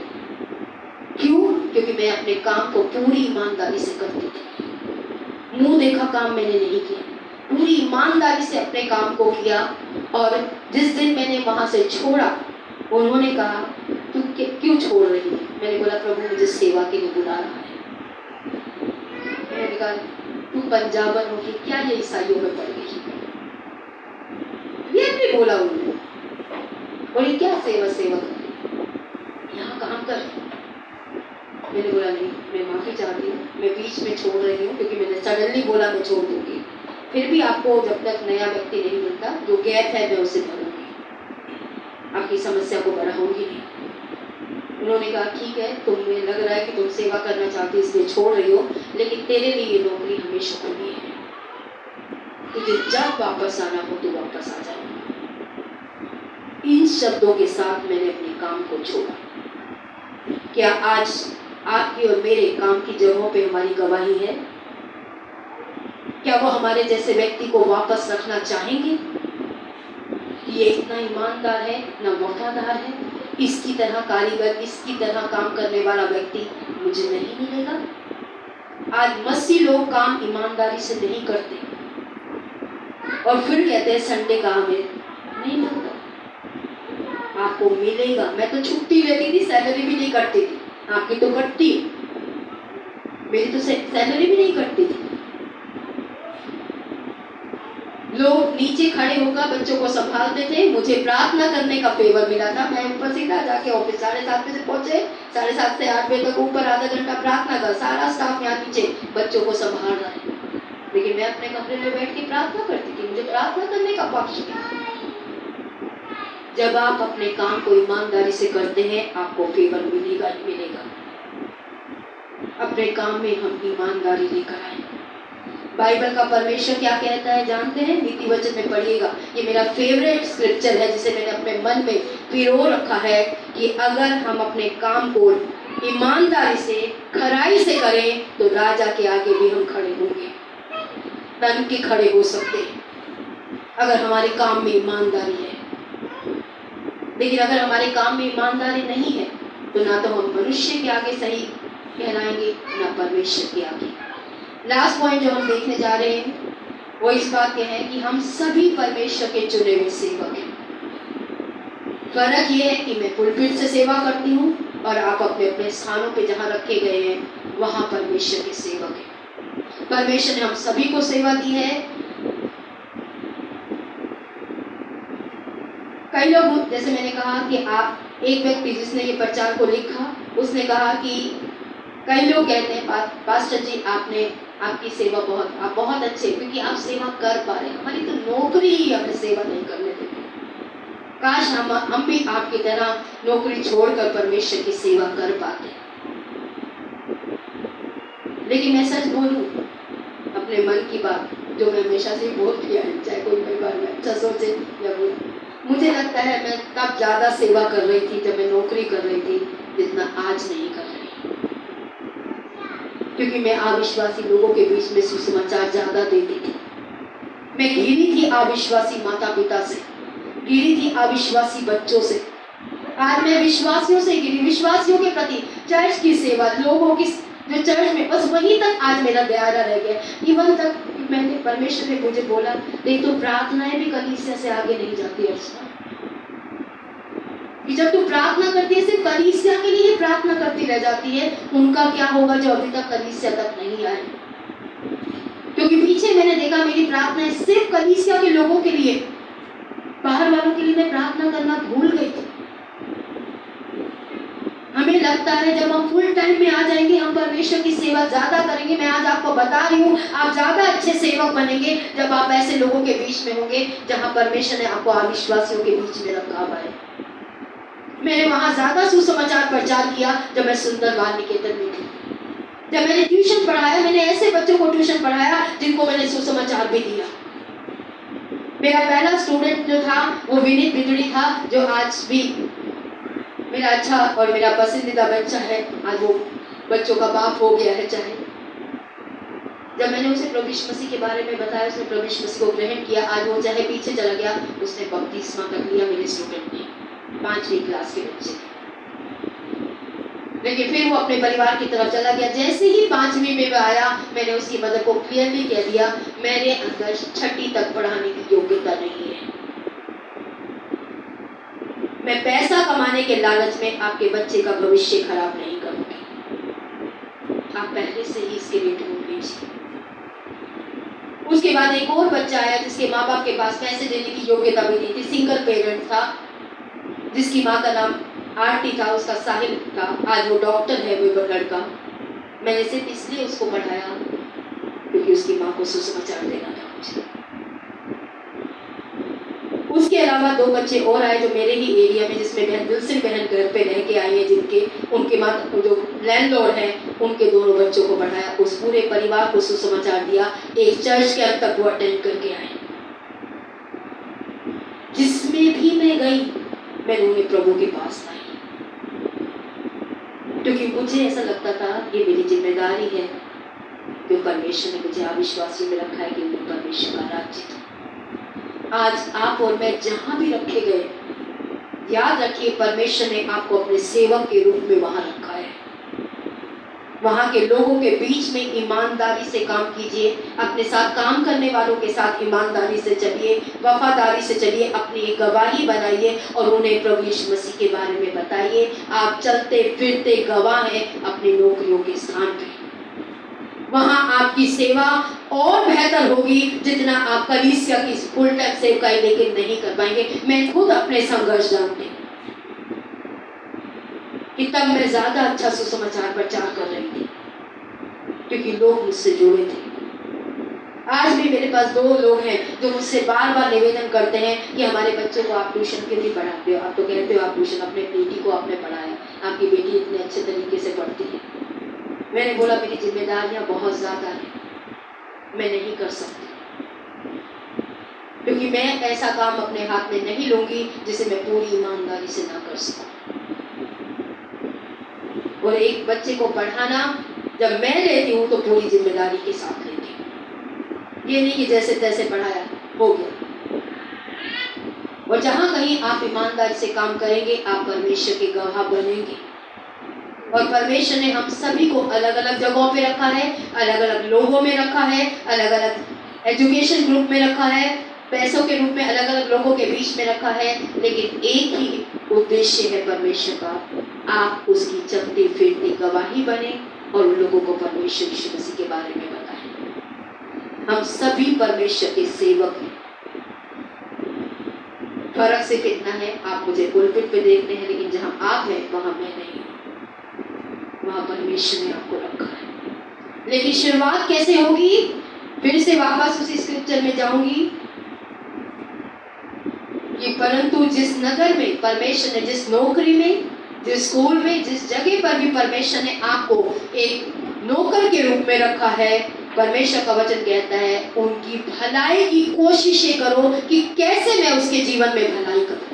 क्यों? क्योंकि मैं अपने काम को पूरी ईमानदारी से करती थी। मुंह देखा काम मैंने नहीं किया, पूरी ईमानदारी से अपने काम को किया। और जिस दिन मैंने वहां से छोड़ा, उन्होंने कहा तू क्यों छोड़ रही है? मैंने बोला प्रभु मुझे सेवा के लिए बुला रहा है। मैंने कहा तू पंजाबन होगी क्या, ये ईसाइयों में पड़ गई? ये भी बोला उन्होंने, बोली क्या सेवा यहाँ काम कर। मैंने बोला नहीं, मैं माफी चाहती हूँ, मैं बीच में छोड़ रही हूँ क्योंकि मैंने सडनली बोला मैं छोड़ दूंगी। फिर भी आपको जब तक नया व्यक्ति नहीं मिलता, जो गैप है मैं उसे भरूंगी, आपकी समस्या को बढ़ाऊंगी नहीं। उन्होंने कहा ठीक है, तुम्हें लग रहा है कि तुम सेवा करना चाहती इसलिए छोड़ रही हो, लेकिन तेरे लिए ये नौकरी हमेशा बनी है, तुझे जब वापस आना हो तो वापस आ जाए। इन शब्दों के साथ मैंने अपने काम को छोड़ा। क्या आज आपकी और मेरे काम की जगहों पे हमारी गवाही है? क्या वो हमारे जैसे व्यक्ति को वापस रखना चाहेंगे? ये इतना ईमानदार है, इतना वफादार है, इसकी तरह कारीगर, इसकी तरह काम करने वाला व्यक्ति मुझे नहीं मिलेगा। आज मसीह लोग काम ईमानदारी से नहीं करते और फिर कहते हैं संडे का हमें नहीं मिलता। आपको मिलेगा। मैं तो छुट्टी लेती थी, सैलरी भी नहीं कटती थी, आपकी तो कटती, मेरी तो सैलरी भी नहीं कटती थी। लोग नीचे खड़े होकर बच्चों को संभालते थे, मुझे प्रार्थना करने का फेवर मिला था। मैं ऊपर सीधा जाके ऑफिस 7:30 बजे पहुंचे, 7:30 से 8 बजे तक ऊपर आधा घंटा प्रार्थना कर, सारा स्टाफ यहाँ नीचे बच्चों को संभाल रहा है, लेकिन मैं अपने कमरे में बैठ के प्रार्थना करती थी। मुझे प्रार्थना करने का पक्ष नहीं। जब आप अपने काम को ईमानदारी से करते हैं, आपको फेवर मिलेगा ही मिलेगा। अपने काम में हम ईमानदारी लेकर आए। बाइबल का परमेश्वर क्या कहता है जानते हैं? नीति वचन में पढ़िएगा, ये मेरा फेवरेट स्क्रिप्चर है जिसे मैंने अपने मन में पिरो रखा है कि अगर हम अपने काम को ईमानदारी से, खराई से करें तो राजा के आगे भी हम खड़े होंगे, तन के खड़े हो सकते हैं अगर हमारे काम में ईमानदारी है। लेकिन अगर हमारे काम में ईमानदारी नहीं है तो ना तो हम मनुष्य के आगे सही कहलाएंगे ना परमेश्वर के आगे। लास्ट पॉइंट जो हम देखने जा रहे हैं वो इस बात के है कि हम सभी परमेश्वर के चुने हुए सेवक हैं। फर्क ये है कि मैं पुलपिट से सेवा करती हूँ और आप अपने अपने स्थानों पे जहाँ रखे गए हैं वहाँ परमेश्वर के सेवक हैं। परमेश्वर ने हम सभी को सेवा दी है। कई लोग, जैसे मैंने कहा कि आप एक व्यक्ति जिसने ये प्रचार को लिखा, उसने कहा कि कई लोग कहते हैं पास्टर जी आपकी सेवा आप बहुत अच्छे, क्योंकि आप सेवा कर पा रहे हैं, हमारी तो नौकरी ही हमें सेवा नहीं करने देती। काश हम भी आपकी तरह नौकरी छोड़कर परमेश्वर की सेवा कर पाते। लेकिन मैं सच बोलूं, अपने मन की बात जो मैं हमेशा से बोलती आई, चाहे कोई मेरे बारे में अच्छा सोचे या बोले, मुझे लगता है मैं तब ज़्यादा सेवा कर रही थी जब मैं नौकरी कर रही थी, जितना आज नहीं कर रही। क्योंकि मैं अविश्वासी लोगों के बीच में सुसमाचार ज़्यादा देती थी। मैं घिरी थी अविश्वासी माता पिता से, घिरी थी अविश्वासी बच्चों से। आज मैं विश्वासियों से घिरी, विश्वासियों के प्रति चर्च की सेवा, लोगों की जो चर्च में, बस वहीं तक आज मेरा दायरा रह गया। इवन तक मैंने, परमेश्वर ने मुझे बोला, देख तो प्रार्थनाएं भी कलीसिया से आगे नहीं जाती अर्चना, कि जब तू प्रार्थना करती है सिर्फ कलीसिया के लिए ही प्रार्थना करती रह जाती है, उनका क्या होगा जो अभी तक कलीसिया तक नहीं आए। क्योंकि पीछे मैंने देखा मेरी प्रार्थनाएं सिर्फ कलीसिया के लोगों के लिए, बाहर वालों के लिए मैं प्रार्थना करना भूल गई थी। हमें लगता है जब हम फुल टाइम में आ जाएंगे हम परमेश्वर की सेवा ज्यादा करेंगे। मैं आज आपको बता रही हूँ, आप ज्यादा अच्छे सेवक बनेंगे जब आप ऐसे लोगों के बीच में होंगे जहाँ परमेश्वर ने आपको अविश्वासियों के बीच में रखा हुआ है। मैंने वहां ज्यादा सुसमाचार प्रचार किया जब मैं सुंदर बाल निकेतन में थी। जब मैंने ट्यूशन पढ़ाया, मैंने ऐसे बच्चों को ट्यूशन पढ़ाया जिनको मैंने सुसमाचार भी दिया। मेरा पहला स्टूडेंट जो था वो विनीत बिदड़ी था, जो आज भी मेरा अच्छा और मेरा पसंदीदा बच्चा है। आज वो बच्चों का बाप हो गया है। चाहे जब मैंने उसे प्रभु यीशु मसीह के बारे में बताया, उसने प्रभु यीशु मसीह को ग्रहण किया। आज वो चाहे पीछे चला गया, उसने बपतिस्मा कर लिया। मेरे स्टूडेंट ने 5वीं क्लास के बच्चे, लेकिन फिर वो अपने परिवार की तरफ चला गया। जैसे ही 5वीं में आया, मैंने उसकी मदर को क्लियरली कह दिया, मेरे अंदर 6ठी तक पढ़ाने की योग्यता नहीं है। मैं पैसा कमाने के लालच में आपके बच्चे का भविष्य खराब नहीं करूंगी। आप पहले से ही इसके लिए ढूंढ लीजिए। उसके बाद एक और बच्चा आया जिसके माँ बाप के पास पैसे देने की योग्यता भी नहीं थी। सिंगल पेरेंट था, जिसकी माँ का नाम आरती था, उसका साहिल था। आज वो डॉक्टर है, वो लड़का। मैंने सिर्फ इसलिए उसको पढ़ाया क्योंकि उसकी माँ को सुसमाचार देना था मुझे। उसके अलावा 2 बच्चे और आए जो मेरे ही एरिया में, जिसमें दिलसिंह बहन घर पे रह के आई है, जिनके उनके माता जो लैंडलॉर्ड हैं, उनके दोनों बच्चों को पढ़ाया। उस पूरे परिवार को सुसमाचार दिया। एक चर्च के अंत तक वो अटेंड करके आए। जिसमें भी मैं गई, मैंने उन्हें प्रभु के पास लाई, क्योंकि मुझे ऐसा लगता था ये मेरी जिम्मेदारी है, जो परमेश्वर ने मुझे अविश्वासियों में रखा है कि उन्हें परमेश्वर का राज्य दो। आज आप और मैं जहां भी रखे गए, याद रखिए परमेश्वर ने आपको अपने सेवक के रूप में वहां रखा है। वहां के लोगों के बीच में ईमानदारी से काम कीजिए। अपने साथ काम करने वालों के साथ ईमानदारी से चलिए, वफादारी से चलिए। अपनी एक गवाही बनाइए और उन्हें प्रभु यीशु मसीह के बारे में बताइए। आप चलते फिरते गवाह हैं अपनी नौकरियों के स्थान पे। वहां आपकी सेवा और बेहतर होगी जितना आप कलीसिया की फुल टाइम सेवकाई लेके नहीं कर पाएंगे। मैं खुद अपने संघर्ष जानती हूँ कि तब मैं ज्यादा अच्छा सुसमाचार प्रचार कर रही थी क्योंकि लोग मुझसे जुड़े थे। आज भी मेरे पास 2 लोग हैं जो मुझसे बार बार निवेदन करते हैं कि हमारे बच्चों को आप ट्यूशन क्यों नहीं पढ़ाते हो। आप तो कहते हो आप ट्यूशन, अपने बेटी को आपने पढ़ाया, आपकी बेटी इतने अच्छे तरीके से पढ़ती है। मैंने बोला मेरी जिम्मेदारियां बहुत ज्यादा हैं, मैं नहीं कर सकती, क्योंकि मैं ऐसा काम अपने हाथ में नहीं लूंगी जिसे मैं पूरी ईमानदारी से ना कर सकूं। और एक बच्चे को पढ़ाना जब मैं लेती हूँ तो पूरी जिम्मेदारी के साथ लेती हूँ। ये नहीं कि जैसे तैसे पढ़ाया हो गया। और जहां कहीं आप ईमानदारी से काम करेंगे, आप परमेश्वर के गवाह बनेंगे और परमेश्वर ने हम सभी को अलग अलग जगहों पे रखा है, अलग अलग लोगों में रखा है, अलग अलग एजुकेशन ग्रुप में रखा है, पैसों के रूप में अलग अलग लोगों के बीच में रखा है, लेकिन एक ही उद्देश्य है परमेश्वर का, आप उसकी चलती फिरती गवाही बने और उन लोगों को परमेश्वर यीशु मसीह के बारे में बताएं। हम सभी परमेश्वर के सेवक हैं। फर्क सिर्फ इतना है, आप मुझे पुलपिट पे देखते हैं, लेकिन जहां आप हैं वहां मैं नहीं हूं, वहां परमेश्वर ने आपको रखा है। लेकिन शुरुआत कैसे होगी? फिर से वापस उसी स्क्रिप्चर में जाऊंगी कि परंतु जिस नगर में परमेश्वर ने, जिस नौकरी में, जिस स्कूल में, जिस जगह पर भी परमेश्वर ने आपको एक नौकर के रूप में रखा है, परमेश्वर का वचन कहता है उनकी भलाई की कोशिशें करो कि कैसे मैं उसके जीवन में भलाई करूं,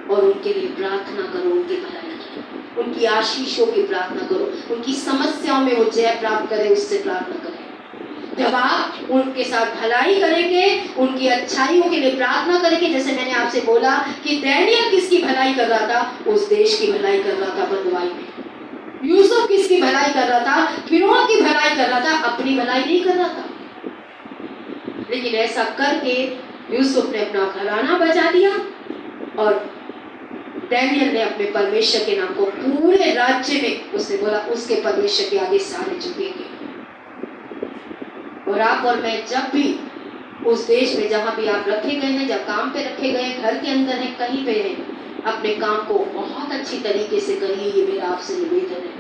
और उनके लिए प्रार्थना करो, उनकी भलाई की, उनकी आशीषों की प्रार्थना करो, उनकी समस्याओं में वो जय प्राप्त करे, उससे प्रार्थना करें। जब आप उनके साथ भलाई करेंगे, उनकी अच्छाइयों के लिए प्रार्थना करेंगे, जैसे मैंने आपसे बोला कि दानियेल किसकी भलाई कर रहा था? उस देश की भलाई कर रहा था बंधुआई में। यूसुफ किसकी भलाई कर रहा था? फिरौन की भलाई कर रहा था, अपनी भलाई नहीं कर रहा था। लेकिन ऐसा करके यूसुफ ने अपना घराना बचा दिया और दानियेल ने अपने परमेश्वर के नाम को पूरे राज्य में, उसने बोला उसके परमेश्वर के आगे सारे झुकेंगे। और आप और मैं जब भी उस देश में जहां भी आप रखे गए हैं, जब काम पे रखे गए हैं, घर के अंदर हैं, कहीं पे हैं, अपने काम को बहुत अच्छी तरीके से करिए, ये मेरा आपसे निवेदन है।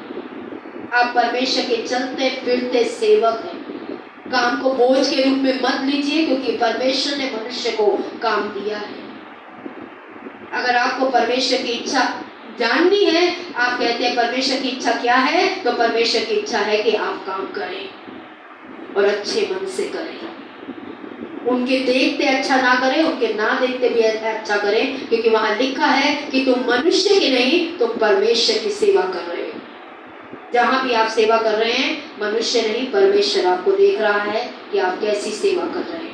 आप परमेश्वर के चलते फिरते सेवक हैं। काम को बोझ के रूप में मत लीजिए, क्योंकि परमेश्वर ने मनुष्य को काम दिया है। अगर आपको परमेश्वर की इच्छा जाननी है, आप कहते हैं परमेश्वर की इच्छा क्या है, तो परमेश्वर की इच्छा है कि आप काम करें और अच्छे मन से करें। उनके देखते अच्छा ना करें, उनके ना देखते भी अच्छा करें, क्योंकि वहां लिखा है कि तुम मनुष्य की नहीं, तुम परमेश्वर की सेवा कर रहे हो। जहां भी आप सेवा कर रहे हैं, मनुष्य नहीं, परमेश्वर आपको देख रहा है कि आप कैसी सेवा कर रहे हैं।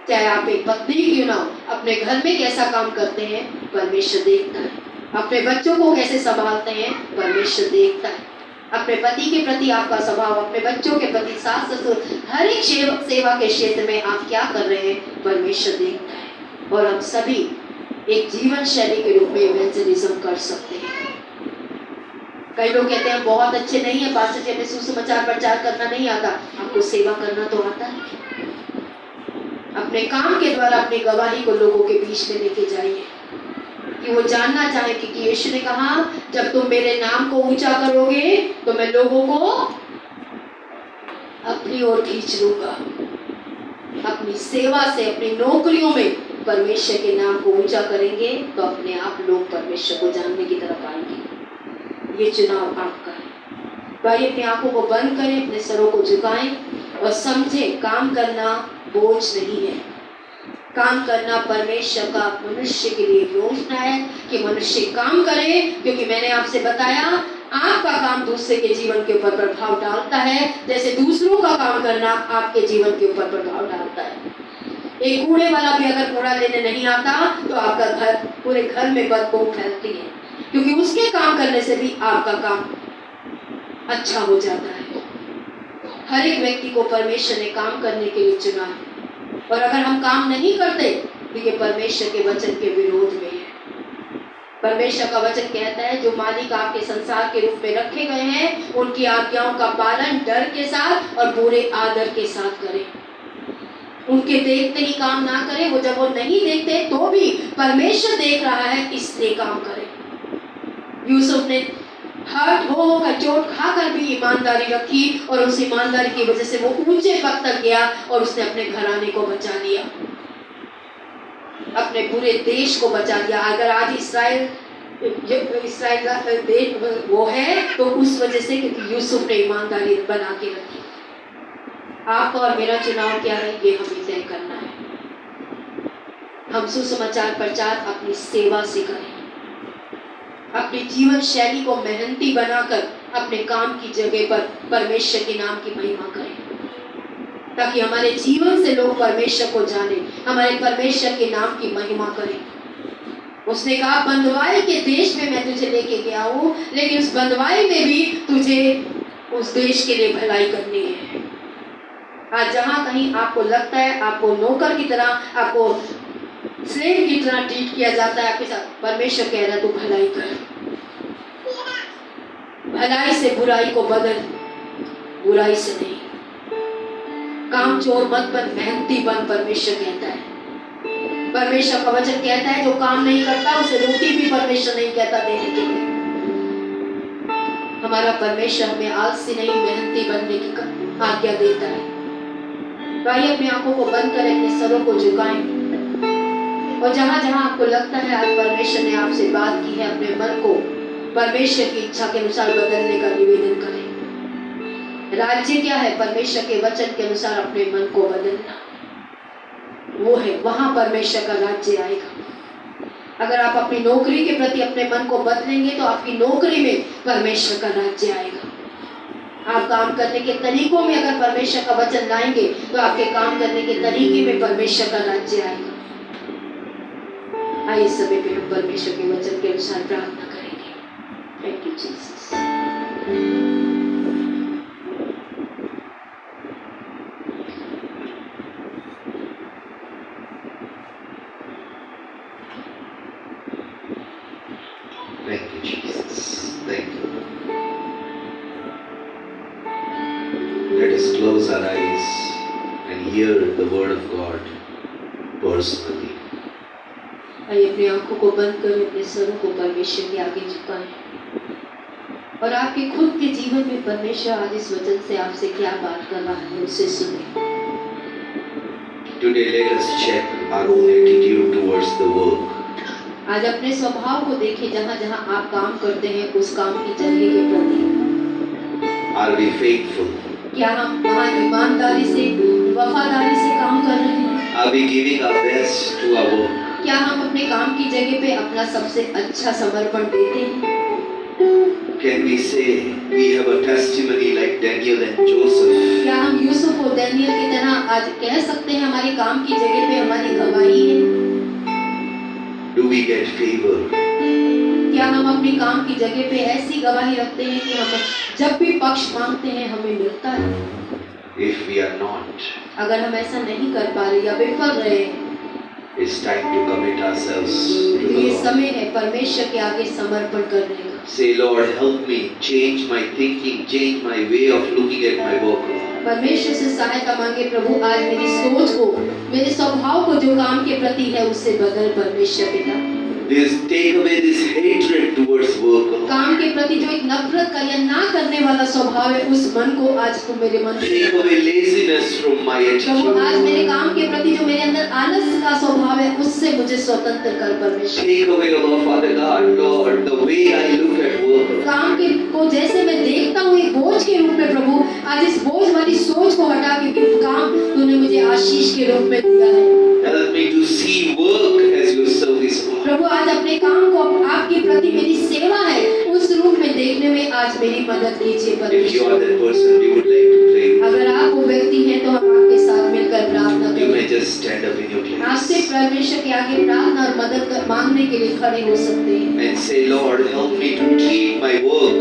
चाहे आप एक पत्नी क्यों ना हो, अपने घर में कैसा काम करते हैं, परमेश्वर देखता है। अपने बच्चों को कैसे संभालते हैं, परमेश्वर देखता है। अपने पति के प्रति आपका स्वभाव, अपने बच्चों के प्रति, सास ससुर, हर एक सेवा के क्षेत्र में आप क्या कर रहे हैं, परमेश्वर देखता है। और हम सभी एक जीवन शैली के रूप में इवेंजलिज्म कर सकते हैं। कई लोग कहते हैं बहुत अच्छे नहीं है पास्टर जी, हमें सुसमाचार प्रचार करना नहीं आता। आपको सेवा करना तो आता है। अपने काम के द्वारा अपनी गवाही को लोगों के बीच में लेके जाइए, कि वो जानना चाहे कि यीशु ने कहा जब तुम मेरे नाम को ऊंचा करोगे तो मैं लोगों को अपनी ओर खींच लूंगा। अपनी सेवा से, अपनी नौकरियों में परमेश्वर के नाम को ऊंचा करेंगे तो अपने आप लोग परमेश्वर को जानने की तरफ आएंगे। ये चुनाव आपका है। भाई अपनी आंखों को बंद करें, अपने सरों को झुकाएं और समझें काम करना बोझ नहीं है। काम करना परमेश्वर का मनुष्य के लिए योजना है कि मनुष्य काम करे, क्योंकि मैंने आपसे बताया आपका काम दूसरे के जीवन के ऊपर प्रभाव डालता है, जैसे दूसरों का काम करना आपके जीवन के ऊपर प्रभाव डालता है। एक कूड़े वाला भी अगर कूड़ा लेने नहीं आता तो आपका घर, पूरे घर में बदबू फैलती है, क्योंकि उसके काम करने से भी आपका काम अच्छा हो जाता है। हर एक व्यक्ति को परमेश्वर ने काम करने के लिए चुना है, और अगर हम काम नहीं करते तो ये परमेश्वर के वचन के विरोध में है। परमेश्वर का वचन कहता है जो मालिक आपके संसार के रूप में रखे गए हैं, उनकी आज्ञाओं का पालन डर के साथ और पूरे आदर के साथ करें। उनके देखते ही काम ना करें, वो जब वो नहीं देखते तो भी परमेश्वर देख रहा है इसलिए काम करें। यूसुफ ने हर्ट होकर, चोट खाकर भी ईमानदारी रखी, और उस ईमानदारी की वजह से वो ऊंचे पद तक गया और उसने अपने घराने को बचा लिया, अपने पूरे देश को बचा लिया। अगर आज इसराइल देश वो है तो उस वजह से, क्योंकि यूसुफ ने ईमानदारी बना के रखी। आपका और मेरा चुनाव क्या है, ये हमें तय करना है। हम सुसमाचार प्रचार अपनी सेवा से करें, अपनी जीवन शैली को मेहनती बनाकर अपने काम की जगह पर परमेश्वर के नाम की महिमा करें, ताकि हमारे जीवन से लोग परमेश्वर को जाने, हमारे परमेश्वर के नाम की महिमा करें। उसने कहा बंधुआई के देश में मैं तुझे लेके गया हूँ, लेकिन उस बंधुआई में भी तुझे उस देश के लिए भलाई करनी है। आज जहाँ कहीं आपको लगता है आपको नौकर की तरह, आपको स्लेव की तरह ट्रीट किया जाता है आपके साथ, परमेश्वर कह रहा है तू भलाई कर, भलाई से बुराई को बदल, बुराई से नहीं। काम चोर मत बन, मेहनती बन, परमेश्वर कहता है। परमेश्वर का वचन कहता है जो काम नहीं करता उसे रोटी भी परमेश्वर नहीं कहता देने के लिए। हमारा परमेश्वर हमें आलसी नहीं मेहनती बनने की आज्ञा देता है। भाई अपनी आंखों को बंद करें, अपने सरों को झुकाएं और जहां जहां आपको लगता है आज परमेश्वर ने आपसे बात की है, अपने मन को परमेश्वर की इच्छा के अनुसार बदलने का निवेदन करें। राज्य क्या है? परमेश्वर के वचन के अनुसार अपने मन को बदलना, वो है, वहां परमेश्वर का राज्य आएगा। अगर आप अपनी नौकरी के प्रति अपने मन को बदलेंगे तो आपकी नौकरी में परमेश्वर का राज्य आएगा। आप काम करने के तरीकों में अगर परमेश्वर का वचन लाएंगे तो आपके काम करने के तरीके में परमेश्वर का राज्य आएगा। आइए समय पे हम परमेश्वर के वचन के अनुसार प्रार्थना करेंगे। Thank you Jesus. Thank you, Jesus. Thank you. Let us close our eyes and hear the word of God personally. आइए अपनी आंखों को बंद करें, अपने सरों को परमेश्वर के आगे झुकाएं और आपके खुद के जीवन में परमेश्वर आज इस वचन से आपसे क्या बात कर रहा है उसे सुने। Today let us check our own attitude towards the work. आज अपने स्वभाव को देखें, जहाँ जहाँ आप काम करते हैं उस काम की जगह के प्रति Are we faithful? क्या हम वहाँ ईमानदारी से, वफादारी से काम कर रहे हैं? Are we giving our best to our work? क्या हम अपने काम की जगह पे अपना सबसे अच्छा समर्पण देते हैं? Can we say we have a testimony like Daniel and Joseph? क्या हम यूसुफ और दानियल की तरह आज कह सकते हैं हमारे काम की जगह पे हमारी गवाही है? Do we get favor? क्या हम अपने काम की जगह पे ऐसी गवाही रखते हैं कि हम जब भी पक्ष मांगते हैं हमें मिलता है? If we are not, अगर हम ऐसा नहीं कर पा रहे या विफल रहे हैं it's time to commit ourselves to तो the ये Lord. समय है परमेश्वर के आगे समर्पण करने का। Say, Lord, help me change my thinking, change my way of looking at my work. परमेश्वर से सहायता मांगे, प्रभु आज मेरी सोच को, मेरे स्वभाव को जो काम के प्रति है उससे बदल परमेश्वर पिता। Take away this hatred towards work. काम के प्रति जो एक नफरत का या ना करने वाला स्वभाव है उस मन को आज तू मेरे मन से Take away laziness from my प्रभु आज attitude. मेरे काम के प्रति जो मेरे अंदर आलस का स्वभाव है उससे मुझे स्वतंत्र कर परमेश्वर। Take away, Lord, Father God, Lord, the way I look at work. काम के को जैसे मैं देखता हूँ एक बोझ के रूप में, प्रभु आज इस बोझ वाली सोच को हटा के कि काम तूने मुझे आशीष के रूप में दिया है। Help me to see work as your service. प्रभु आज अपने काम को आपके प्रति मेरी सेवा है उस रूप में देखने में आज मेरी मदद कीजिए If you are परमेश्वर। that person, we would like to pray. अगर आप वो व्यक्ति हैं तो हम आपके साथ मिलकर प्रार्थना You may करें। just stand up in your आज से place परमेश्वर के आगे प्रार्थना और मदद मांगने के लिए खड़े हो सकते हैं। and say, Lord, help me to treat my work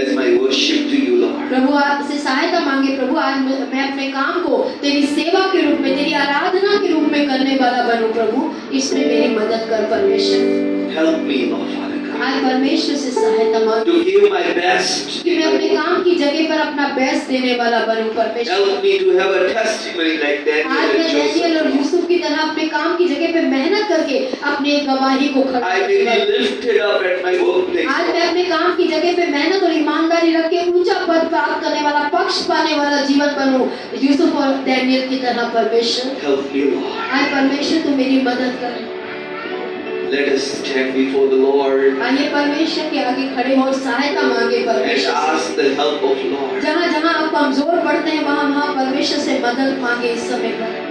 as my worship to you, Lord. प्रभु आपसे सहायता मांगे, प्रभु आज मैं अपने काम को तेरी सेवा के रूप में, तेरी आराधना के रूप में करने वाला बनूं। प्रभु इसमें मेरी मदद कर परमेश्वर। Help me, Lord, Father God, आज परमेश्वर से सहायता मांगे to give my best कि in मैं my अपने work. काम की जगह पर अपना बेस्ट देने वाला बनूं परमेश्वर। Help me to have a testimony like Daniel आज and मैं दानियल और Joseph. यूसुफ की तरह अपने काम की जगह पे मेहनत करके अपनी एक गवाही को खड़ा I may करने be वाला। lifted up at my workplace. आज मैं अपने काम की जगह पे मेहनत और ईमानदारी रख के ऊंचा पद प्राप्त करने वाला, पक्ष पाने वाला जीवन बनूं यूसुफ और दानियल की तरह परमेश्वर। Help me, Lord. आज परमेश्वर तू मेरी मदद कर। Let us stand before the Lord आइए परमेश्वर के आगे खड़े हो और सहायता मांगे and परमेश्वर से। ask the help of Lord. जहाँ जहाँ आप कमजोर पड़ते हैं वहाँ वहाँ परमेश्वर से मदद मांगे इस समय पर।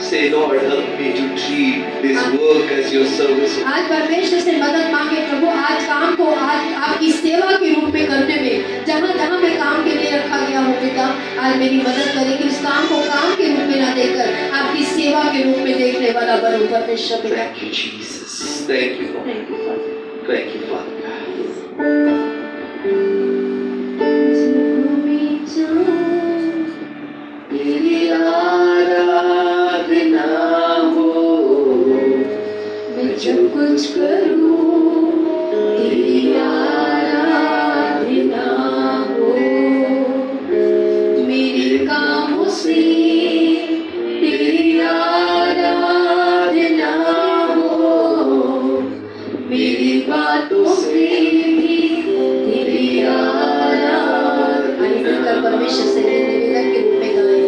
Say, Lord, help me to treat this work as your service. आज परमेश्वर से मदद मांगे, प्रभु आज काम को आज आपकी सेवा के रूप में करने में जहाँ जहाँ मैं काम के लिए रखा गया हूँ पिता, आज मेरी मदद करें कि उस काम को काम के रूप में ना देकर आपकी सेवा के रूप में देखने वाला बनूं परमेश्वर पिता। Thank you, Jesus. Thank you, Lord. Thank you, Father. Thank you, Father God. तेरी आराधना हो, मैं जब कुछ करूं तेरी आराधना हो, मेरे कामों से तेरी आराधना हो, मेरी बातों से भी तेरी आराधना। आइए मिलकर परमेश्वर से निवेदन के रूप में गाएं।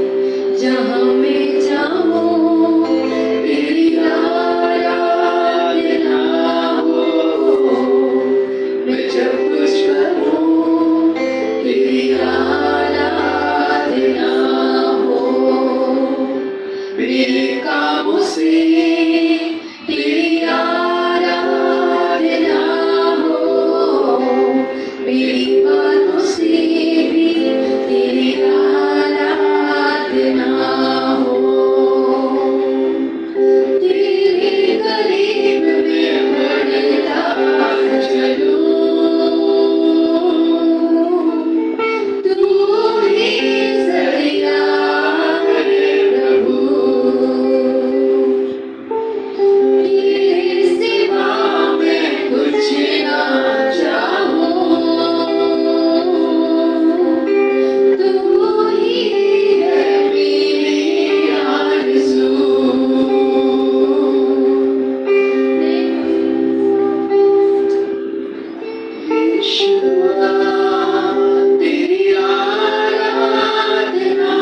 जहाँ मैं जाऊं तेरी आराधना हो, मैं जब कुछ करूं तेरी आराधना हो, मेरे कामों से तेरी आराधना हो, मेरी बातों से भी तेरी आराधना हो। तेरे करीब मैं बढ़ता चलूं, तू ही जरिया है प्रभु, तेरे सिवा मैं कुछ ना चाहूं, तू ही है मेरी आरज़ू। यीशुआ तेरी आराधना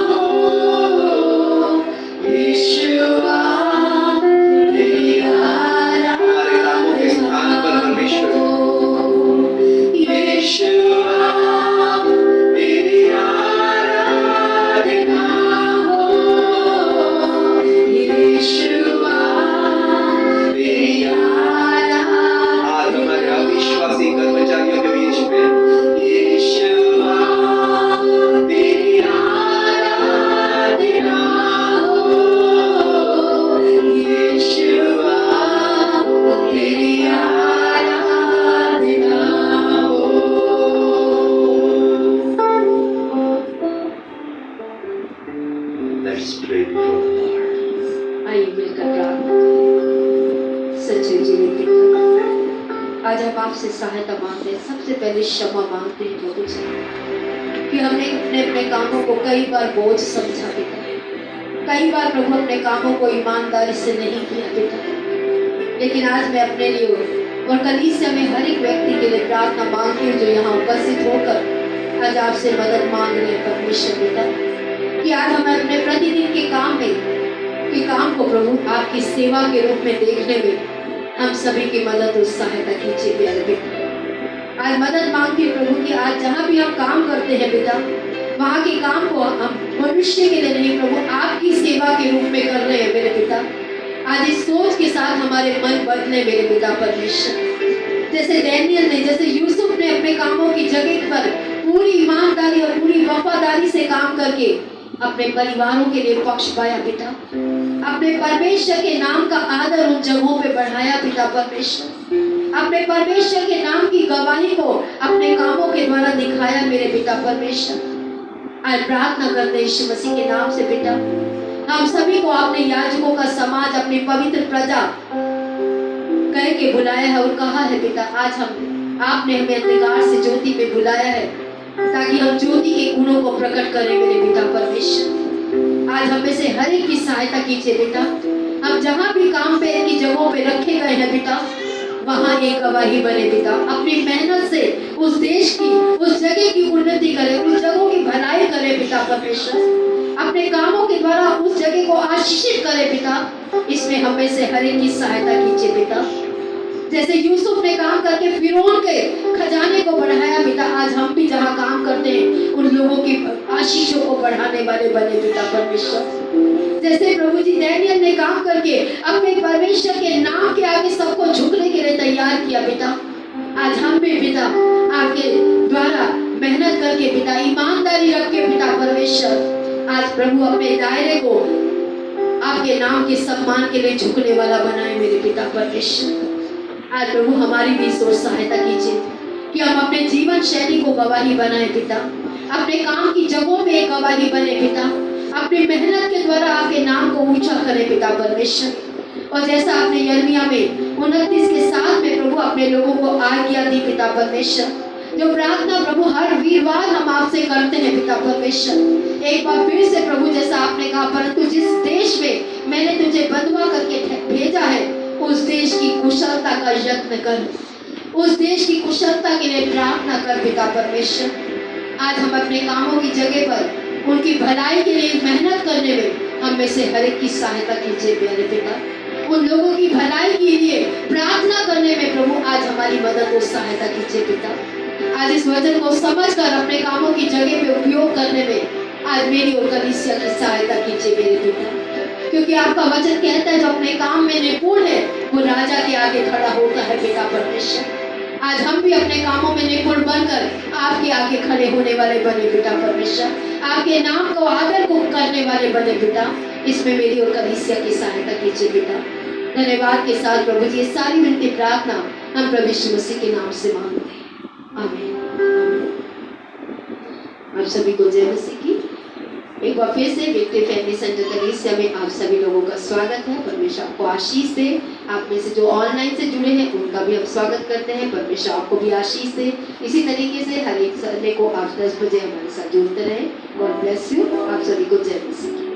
हो, यीशुआ तेरी आराधना हो, यीशुआ तेरी आराधना हो, यीशुआ तेरी आराधना। आज हमारे अविश्वासी कर्मचारियों के बीच में यीशुआ तेरी आराधना हो, यीशुआ तेरी आराधना हो। Let's pray before the Lord. आइए मिलकर प्रार्थना करें। सच्चे जीवित पिता, आज हम आपसे सहायता मांगते हैं। सबसे पहले क्षमा मांगते हैं प्रभु जी कि हमने अपने कामों को कई बार बोझ समझा पिता, कई बार प्रभु अपने कामों को ईमानदारी से नहीं किया पिता। लेकिन आज मैं अपने लिए और कलीसिया में हर एक व्यक्ति के लिए प्रार्थना मांगती हूँ जो यहाँ उपस्थित होकर आज आपसे मदद मांग रहे हैं परमेश्वर पिता, कि आज हम अपने प्रतिदिन के काम को प्रभु आपकी सेवा के रूप में देखने में हम सभी की मदद और सहायता कीजिए प्यारे पिता। आज मदद मांगती हूँ प्रभु कि आज जहाँ भी हम काम करते हैं पिता, वहाँ के काम को हम मनुष्य के लिए नहीं प्रभु आपकी सेवा के रूप में कर रहे हैं मेरे पिता। आज इस सोच के साथ हमारे मन बदले मेरे पिता परमेश्वर। जैसे डैनियल ने, जैसे यूसुफ ने अपने कामों की जगह पर पूरी ईमानदारी और पूरी वफादारी से काम करके अपने परिवारों के लिए पक्ष पाया पिता, अपने परमेश्वर के नाम का आदर उन जगहों पे बढ़ाया पिता परमेश्वर, अपने परमेश्वर के नाम की गवाही को अपने कामों के द्वारा दिखाया मेरे पिता परमेश्वर। आज प्रार्थना करते हैं यीशु मसीह के नाम से पिता, हम सभी को आपने याजकों का समाज, अपनी पवित्र प्रजा कह के बुलाया है और कहा है पिता, आज आपने हमें अंधकार से ज्योति में बुलाया है ताकि हम ज्योति के गुणों को प्रकट करें मेरे पिता परमेश्वर। आज हमें से हर एक की सहायता कीजिए पिता। हम जहाँ भी काम पे की जगहों पे रखे गए हैं पिता, वहाँ एक गवाही बने पिता। अपनी मेहनत से उस देश की, उस जगह की उन्नति करें, उस जगहों की भलाई करें पिता परमेश्वर। अपने कामों के द्वारा उस जगह को आशीषित करें पिता। इसमें हमें से हर एक की सहायता कीजिए पिता। जैसे यूसुफ ने काम करके फिरौन के खजाने को बढ़ाया पिता, आज हम भी जहाँ काम करते हैं उन लोगों की आशीषों को बढ़ाने वाले बने पिता परमेश्वर। जैसे प्रभु जी डैनियल ने काम करके अपने परमेश्वर के नाम के आगे सबको झुकने के लिए तैयार किया पिता, आज हम भी पिता आपके द्वारा मेहनत करके पिता, ईमानदारी रख के पिता परमेश्वर, आज प्रभु अपने दायरे को आपके नाम के सम्मान के लिए झुकने वाला बनाए मेरे पिता परमेश्वर। आज प्रभु हमारी भी सोच सहायता कीजिए कि हम अपने जीवन शैली को गवाही बनाए पिता, अपने काम की जगहों में एक गवाही बने पिता, अपनी मेहनत के द्वारा आपके नाम को ऊंचा करें पिता परमेश्वर। और जैसा आपने यिर्मयाह में 29 के 7 में प्रभु अपने लोगों को आज्ञा दी पिता परमेश्वर, जो प्रार्थना प्रभु हर वीरवार हम आपसे करते हैं पिता परमेश्वर। एक बार फिर से प्रभु जैसा आपने कहा, परंतु जिस देश में मैंने तुझे बंधुआ करके भेजा है उस देश की कुशलता का यत्न कर, उस देश की कुशलता के लिए प्रार्थना कर पिता परमेश्वर। आज हम अपने कामों की जगह पर उनकी भलाई के लिए मेहनत करने में हम में से हर एक की सहायता कीजिए प्यारे पिता। उन लोगों की भलाई के लिए प्रार्थना करने में प्रभु आज हमारी मदद और सहायता कीजिए पिता। आज इस वचन को समझकर अपने कामों की जगह पे उपयोग करने में आज मेरी और कलीसिया की सहायता कीजिए मेरे पिता, क्योंकि आपका वचन कहता है जो अपने काम में निपुण है वो राजा के आगे खड़ा होता है पिता परमेश्वर। आज हम भी अपने कामों में निपुण बनकर आपके आगे खड़े होने वाले बने पिता परमेश्वर, आपके नाम को आदर को करने वाले बने पिता। इसमें मेरी और कलीसिया की सहायता कीजिए पिता। धन्यवाद के साथ प्रभु जी ये सारी विनती प्रार्थना हम प्रभु यीशु मसीह के नाम से मांगते हैं, आमीन। आप सभी को जय मसीह की। एक बार फिर से विक्ट्री फैमिली सेंटर कलीसिया में आप सभी लोगों का स्वागत है। परमेश्वर आपको आशीष दे। आप में से जो ऑनलाइन से जुड़े हैं उनका भी हम स्वागत करते हैं। परमेश्वर आपको भी आशीष दे। इसी तरीके से हर एक संडे को आप 10 बजे हमारे साथ जुड़ते रहें। God bless you. आप सभी को जय मसीह की।